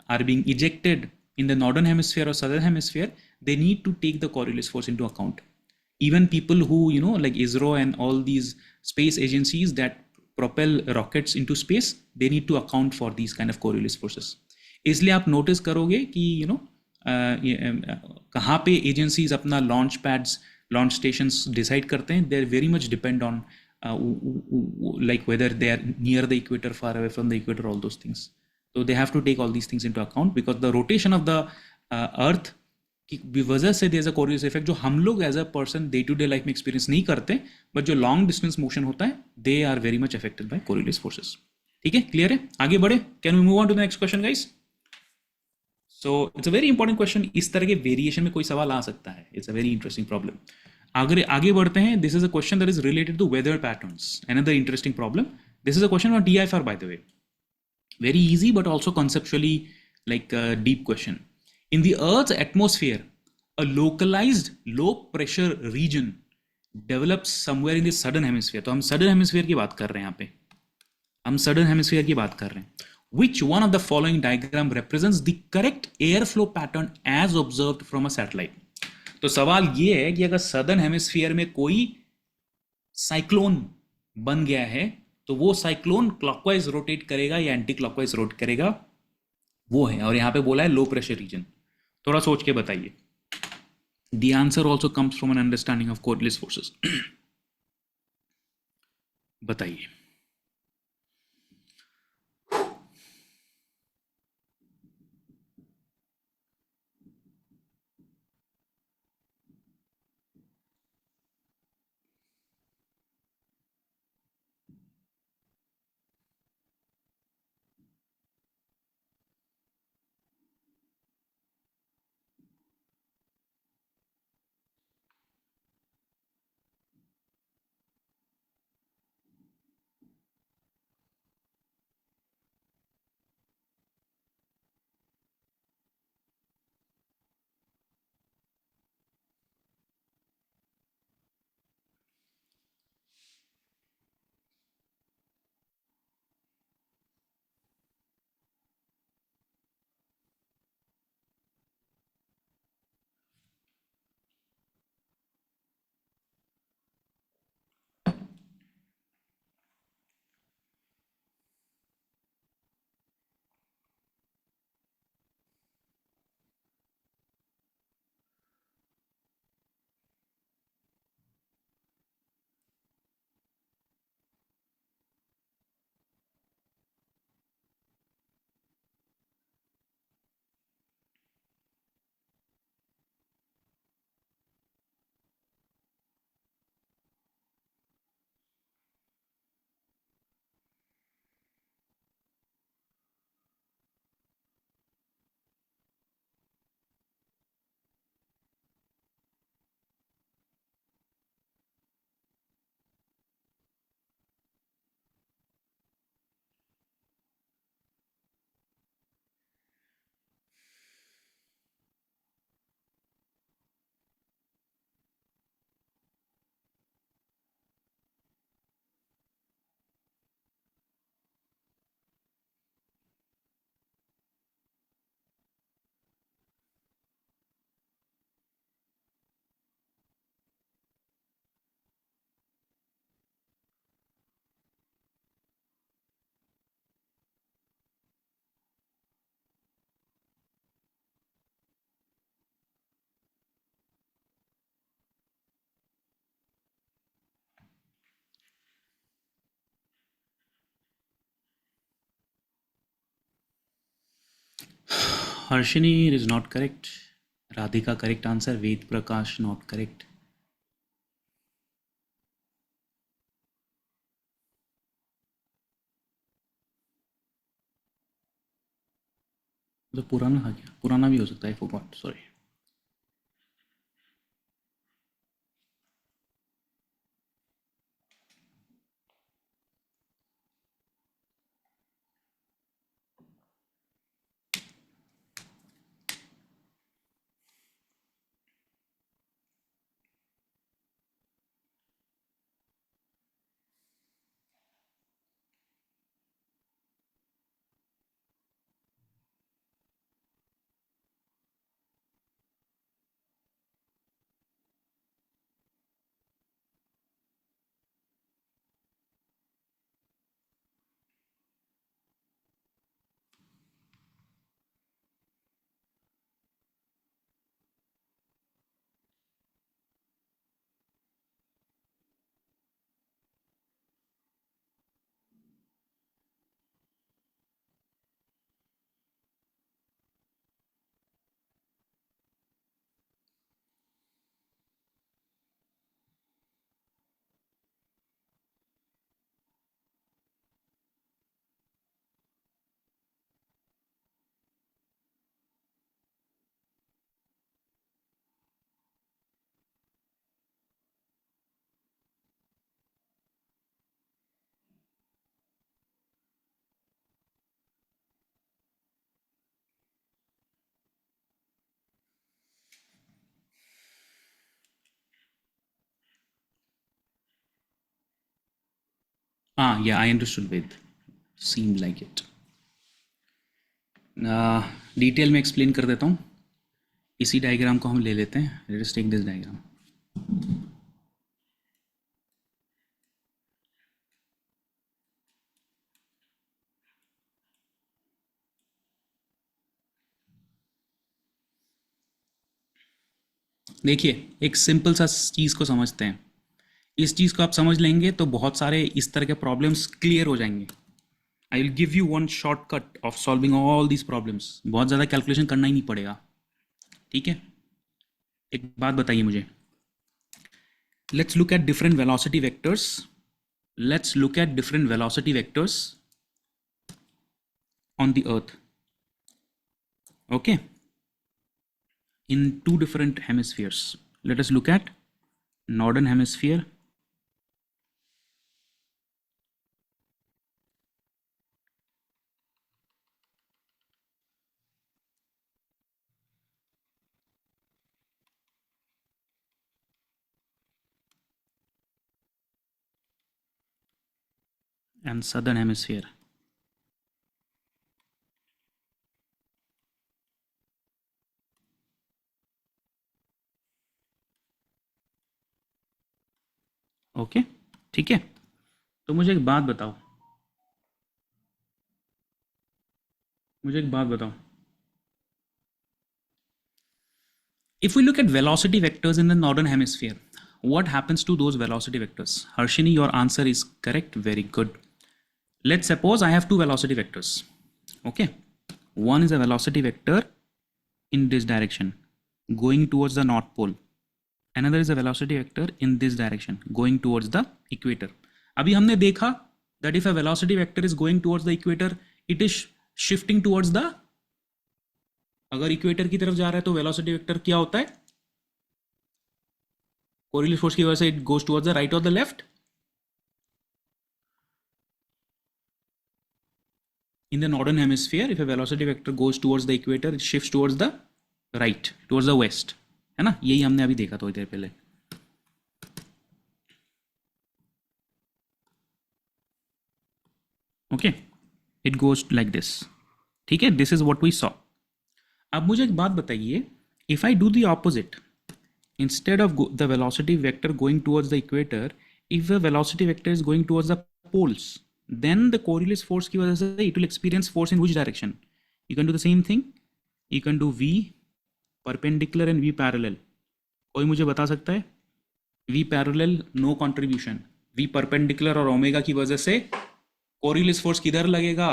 are being ejected in the northern hemisphere or southern hemisphere, they need to take the Coriolis force into account. Even people who like ISRO and all these space agencies that propel rockets into space, they need to account for these kind of Coriolis forces. इसलिए आप notice करोगे कि कहाँ पे agencies अपना launch pads, launch stations decide करते हैं. They very much depend on like whether they are near the equator, far away from the equator, all those things. So they have to take all these things into account because the rotation of the earth की वजह से there is a Coriolis effect जो हम लोग as a person day to day life में experience नहीं करते, but जो long distance motion होता है, they are very much affected by Coriolis forces. ठीक है, क्लियर है? आगे बढ़े. Can we move on to the next question, guys? So it's a very important question. इस तरह के वेरिएशन में कोई सवाल आ सकता है. It's a very interesting problem. आगे बढ़ते हैं. This is a question that is related to weather patterns. Another interesting problem. This is a question on DIFR, by the way. Very easy, but also conceptually like a deep question. In the Earth's atmosphere, a localized low pressure region develops somewhere in the southern hemisphere. तो हम southern hemisphere की बात कर रहे हैं यहाँ पे. हम southern hemisphere की बात कर रहे हैं. Which one of the following diagram represents the correct airflow pattern as observed from a satellite? तो सवाल ये है कि अगर सदर्न हेमिस्फीयर में कोई साइक्लोन बन गया है तो वो साइक्लोन क्लॉकवाइज रोटेट करेगा या एंटी क्लॉकवाइज रोटेट करेगा, वो है. और यहाँ पे बोला है लो प्रेशर रीजन. थोड़ा सोच के बताइए. The answer also comes from an understanding of Coriolis forces. बताइए. Harshini is not correct. Radhika correct answer. Ved Prakash not correct. तो पुराना था क्या? पुराना भी हो सकता है. I forgot. Sorry. Yeah, I understood Ved. Seemed like it. Detail में एक्सप्लेन कर देता हूँ. इसी डायग्राम को हम ले लेते हैं. Let's take this diagram. देखिए, एक सिंपल सा चीज़ को समझते हैं. इस चीज़ को आप समझ लेंगे तो बहुत सारे इस तरह के प्रॉब्लम्स क्लियर हो जाएंगे. I will give you one shortcut of solving all these problems. बहुत ज़्यादा कैलकुलेशन करना ही नहीं पड़ेगा. ठीक है. एक बात बताइए मुझे. Let's look at different velocity vectors. Let's look at different velocity vectors on the earth. Okay. In two different hemispheres. Let us look at northern hemisphere and southern hemisphere. Okay. ठीक है. तो मुझे एक बात बताओ. If we look at velocity vectors in the northern hemisphere, what happens to those velocity vectors? Harshini, your answer is correct. Very good. Let's suppose I have two velocity vectors. Okay. One is a velocity vector in this direction going towards the North Pole. Another is a velocity vector in this direction going towards the equator. अभी हमने देखा that if a velocity vector is going towards the equator, it is shifting towards the, अगर equator की तरफ जा रहा है तो वेलोसिटी वेक्टर क्या होता है? कोरिलेट फोर्स की वजह से it goes towards the right और the left. In the northern hemisphere, if a velocity vector goes towards the equator, it shifts towards the right, towards the west. है ना? यही हमने अभी देखा थोड़ी देर पहले. Okay, it goes like this. ठीक है, this is what we saw. अब मुझे एक बात बताइए, if I do the opposite, instead of the velocity vector going towards the equator, if the velocity vector is going towards the poles, then the Coriolis force की वजह से it will experience force in which direction? You can do the same thing. You can do V perpendicular and V parallel. कोई मुझे बता सकता है? V parallel no contribution. V perpendicular और omega की वजह से Coriolis force किधर लगेगा?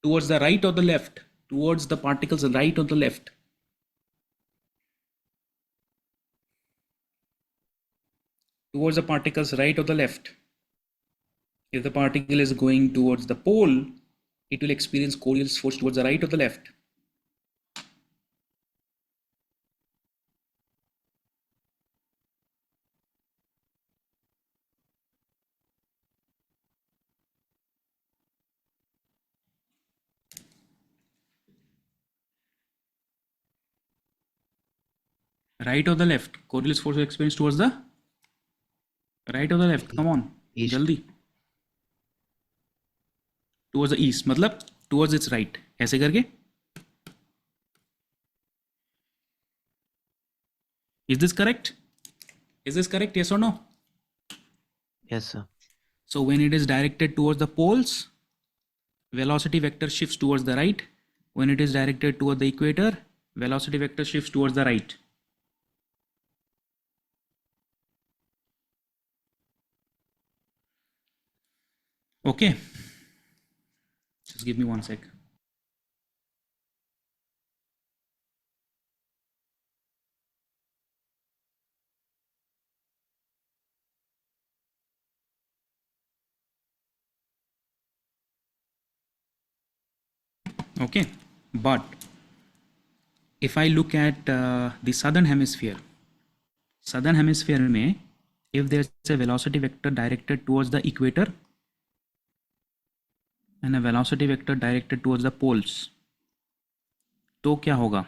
Towards the right or the left? Towards the particles right or the left? Towards the particles right or the left? If the particle is going towards the pole, it will experience Coriolis force towards the right or the left? Right or the left? Coriolis force will experience towards the right or the left? Come on, East. jaldi. Towards the east, मतलब towards its right. ऐसे करके. Is this correct? Is this correct? Yes or no? Yes, sir. So when it is directed towards the poles, velocity vector shifts towards the right. When it is directed toward the equator, velocity vector shifts towards the right. Okay. Just give me 1 sec. Okay, but if I look at the southern hemisphere में, if there's a velocity vector directed towards the equator and a velocity vector directed towards the poles, तो क्या होगा?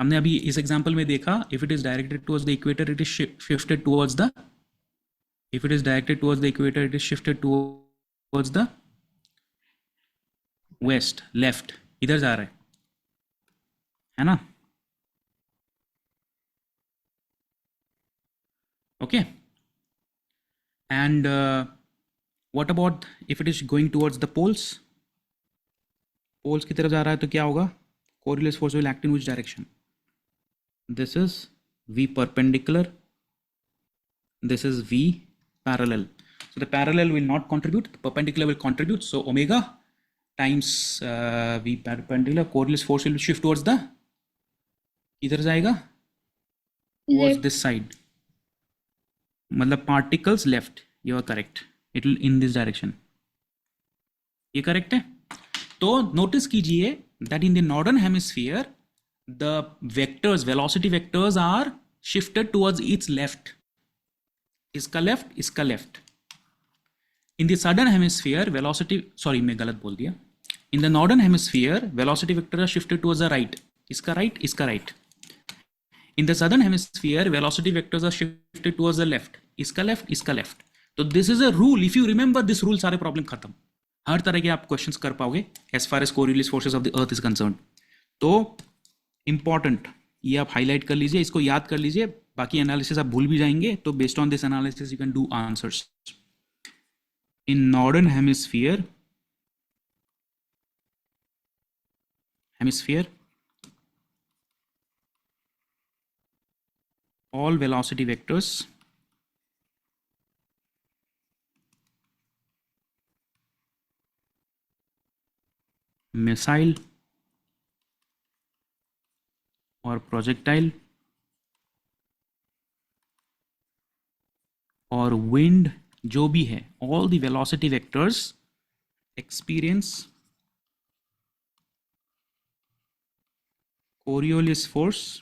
हमने अभी इस example में देखा, if it is directed towards the equator, it is shifted towards the, if it is directed towards the equator, it is shifted towards the west, left, इधर जा रहा है ना? Okay. And what about if it is going towards the poles? Poles की तरफ जा रहा है तो क्या होगा? Coriolis force will act in which direction? This is V perpendicular. This is V parallel. So the parallel will not contribute, the perpendicular will contribute. So omega times V perpendicular, Coriolis force will shift towards the, किधर जाएगा? Towards this side. मतलब particles left. You are correct. It will in this direction. ये correct है? तो notice कीजिए that in the northern hemisphere the vectors, velocity vectors are shifted towards its left. इसका left, इसका left. In the southern hemisphere velocity, sorry मैं गलत बोल दिया. In the northern hemisphere velocity vectors are shifted towards the right. इसका right, इसका right. In the southern hemisphere velocity vectors are shifted towards the left. इसका left, इसका left. तो this is a rule. If you remember this rule, सारे problem खत्म. हर तरह के आप questions कर पाओगे as far as Coriolis forces of the earth is concerned. तो important, ये आप highlight कर लीजिए, इसको याद कर लीजिए. बाकी analysis आप भूल भी जाएंगे. तो based on this analysis you can do answers. In northern hemisphere all velocity vectors missile or projectile और wind जो भी है, all the velocity vectors experience Coriolis force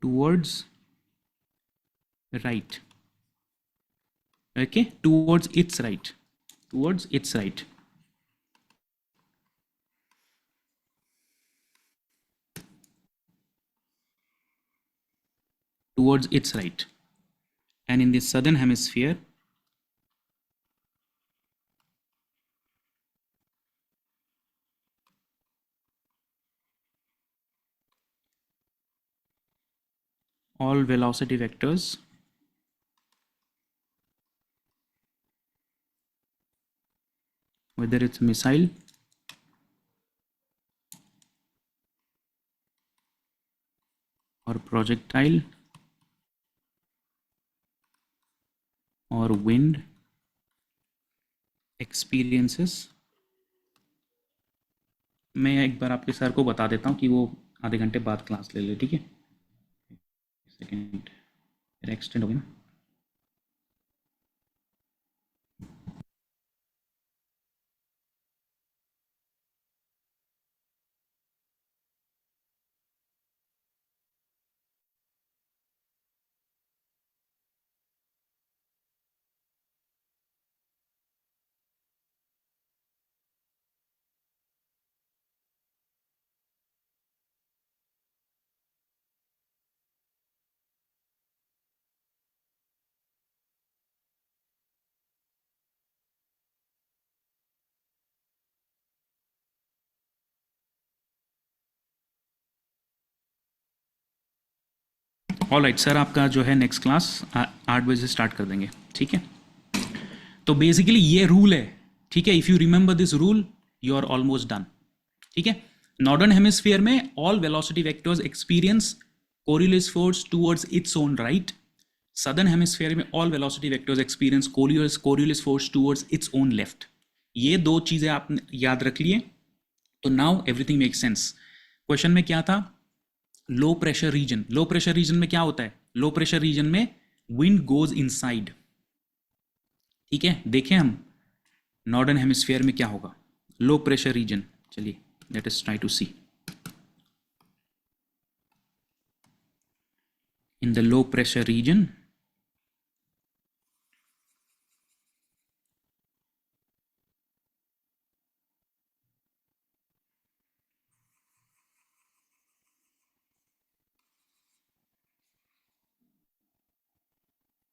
towards right. Okay, towards its right. Towards its right. Towards its right. And in the southern hemisphere all velocity vectors whether it's missile or projectile और wind experiences, मैं एक बार आपके sir को बता देता हूँ कि वो आधे घंटे बाद क्लास ले ले, ठीक है? सेकेंड एक्सटेंड हो गया ना? ऑल राइट सर, आपका जो है नेक्स्ट क्लास 8 बजे से स्टार्ट कर देंगे, ठीक है? तो बेसिकली ये रूल है, ठीक है? If you remember this rule you are almost done, ठीक है? नॉर्दर्न हेमिस्फीयर में all velocity vectors experience Coriolis force towards its own right. Southern hemisphere में all velocity vectors experience Coriolis force towards its own left. ये दो चीज़ें आप याद रख लिए तो now everything make sense. Question में क्या था? Low pressure region. Low pressure region में क्या होता है? लो प्रेशर रीजन में विंड गोज इनसाइड, ठीक है? देखें हम नॉर्दर्न हेमिस्फीयर में क्या होगा. लो प्रेशर रीजन, चलिए let us try to see. In the low pressure region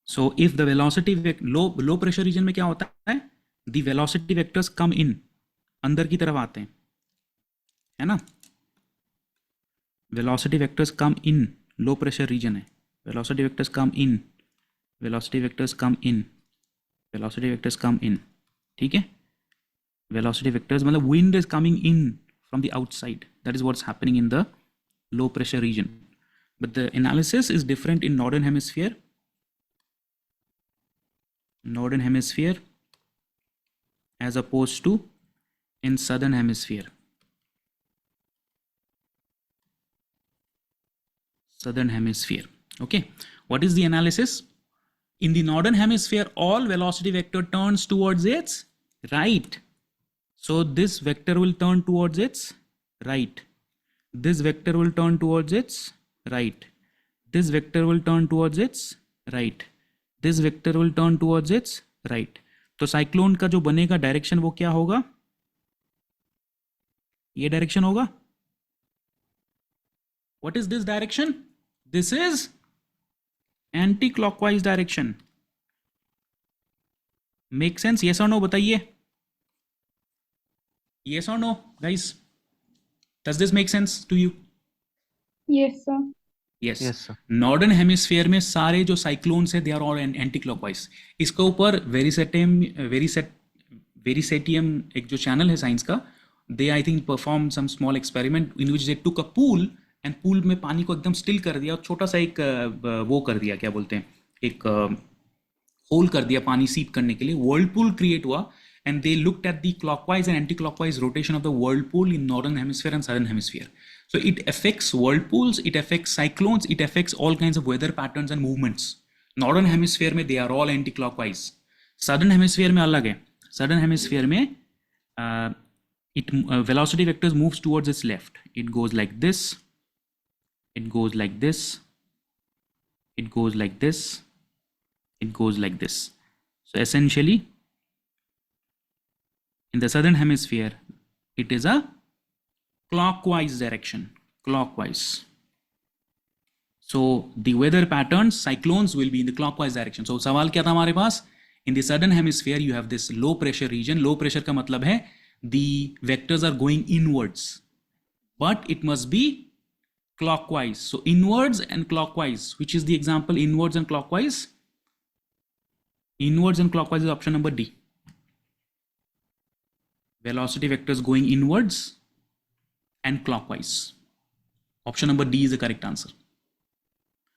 so if the velocity low pressure region में क्या होता है? the velocity vectors come in, अंदर की तरफ आते हैं, है ना? velocity vectors come in, low pressure region है. velocity vectors come in, velocity vectors come in, velocity vectors come in, ठीक है? velocity vectors मतलब wind is coming in from the outside. That is what's happening in the low pressure region. But the analysis is different in northern hemisphere. Northern hemisphere as opposed to in southern hemisphere. Southern hemisphere. Okay, what is the analysis? In the northern hemisphere all velocity vector turns towards its right. So this vector will turn towards its right. This vector will turn towards its right. This vector will turn towards its right. This vector will turn towards its right. तो cyclone का जो बनेगा direction वो क्या होगा? ये direction होगा. What is this direction? This is anti-clockwise direction. Make sense? Yes or no? बताइए. Yes or no, guys? Does this make sense to you? Yes, sir. Yes. Yes, sir. Northern hemisphere में सारे जो cyclones है they are all anti clockwise. इसके ऊपर Veritasium एक जो channel है साइंस का, they I think perform some small experiment in which they took a pool and pool में पानी को एकदम स्टिल कर दिया और छोटा सा एक वो कर दिया, क्या बोलते हैं, एक होल कर दिया पानी सीप करने के लिए. वर्ल्डपूल क्रिएट हुआ and they looked at the clockwise and anti-clockwise rotation of the whirlpool in northern hemisphere and southern hemisphere. So it affects whirlpools, it affects cyclones, it affects all kinds of weather patterns and movements. Northern hemisphere में they are all anti-clockwise. Southern hemisphere में अलग है. Southern hemisphere में velocity vectors moves towards its left. It goes like this. It goes like this. It goes like this. It goes like this. So essentially, in the southern hemisphere, it is a clockwise direction, clockwise. So the weather patterns, cyclones will be in the clockwise direction. So सवाल क्या था हमारे पास? In the southern hemisphere, you have this low pressure region. Low pressure का मतलब है the vectors are going inwards, but it must be clockwise. So inwards and clockwise, which is the example? Inwards and clockwise. Inwards and clockwise is option number D. Velocity vectors going inwards and clockwise. Option number D is the correct answer.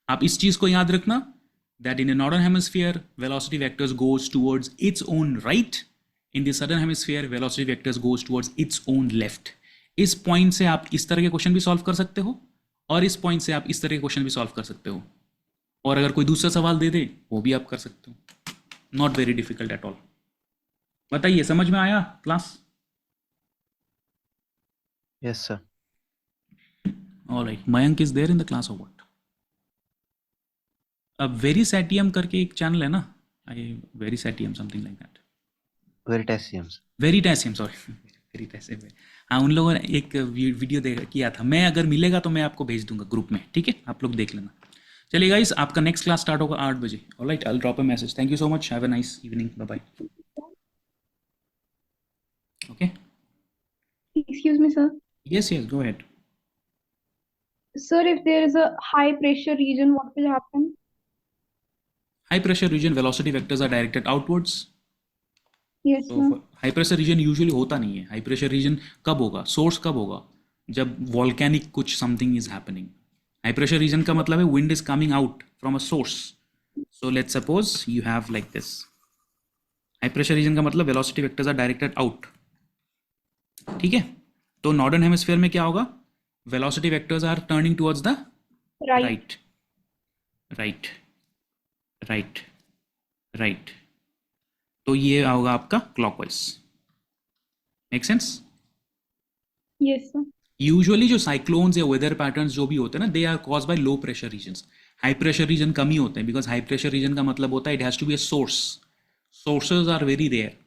आप इस चीज को याद रखना. that in a northern hemisphere velocity vectors goes towards its own right, in the southern hemisphere velocity vectors goes towards its own left. इस point से आप इस तरह के क्वेश्चन भी सॉल्व कर सकते हो और इस पॉइंट से आप इस तरह के क्वेश्चन भी सॉल्व कर सकते हो, और अगर कोई दूसरा सवाल दे दे वो भी आप कर सकते हो. Not very difficult at all. बताइए, समझ में आया class? Yes, sir. Alright. Mayank is there in the class और व्हाट? अब वेरीसैटियम करके एक चैनल है ना, I Veritasium something like that. Veritasium, sir. Veritasium, sorry Veritasium. हाँ, उन लोगों ने एक वीडियो किया था. मैं अगर मिलेगा तो मैं आपको भेज दूंगा ग्रुप में, ठीक है? आप लोग देख लेना. चलिए गाइस, आपका नेक्स्ट क्लास स्टार्ट होगा 8 बजे. All right, I will drop a message. Thank you so much. Have a nice evening. Bye bye. Okay. Excuse me, sir. Yes yes, go ahead. Sir, if there is a high pressure region, what will happen? High pressure region velocity vectors are directed outwards. Yes, तो sir. High pressure reason usually होता नहीं है. High pressure reason कब होगा, source कब होगा? जब volcanic कुछ something is happening. High pressure region का मतलब है wind is coming out from a source. So let's suppose you have like this. High pressure region का मतलब velocity vectors are directed out. ठीक है? तो नॉर्दर्न हेमिस्फीयर में क्या होगा? Velocity vectors are turning towards the Right. Right right right right. तो ये होगा आपका clockwise. Make sense? Yes, sir. Usually जो साइक्लोन्स या वेदर पैटर्न्स जो भी होते हैं ना, they are caused by low pressure regions. High pressure region कम ही होते हैं, बिकॉज हाई प्रेशर रीजन का मतलब होता है it has to be a source. Sources are very rare.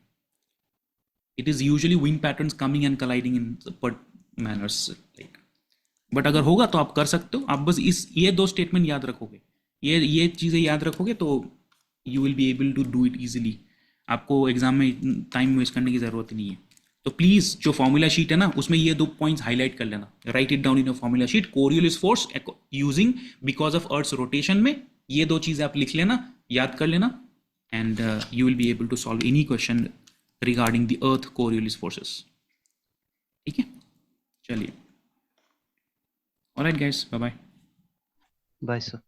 It is usually wind patterns coming and colliding in manners like. But अगर होगा तो आप कर सकते हो. आप बस ये 2 स्टेटमेंट याद रखोगे, ये चीज़ें याद रखोगे तो you will be able to do it easily. आपको एग्जाम में टाइम वेस्ट करने की ज़रूरत ही नहीं है. तो प्लीज़ जो फॉर्मूला शीट है ना, उसमें ये 2 पॉइंट्स हाईलाइट कर लेना. Write it down in a formula sheet. Coriolis force using because of earth's rotation में, ये 2 चीज़ें आप लिख लेना, याद कर लेना, and you will be able to solve any question regarding the earth Coriolis forces. ठीक है? चलिए. Alright guys, bye bye. Bye, sir.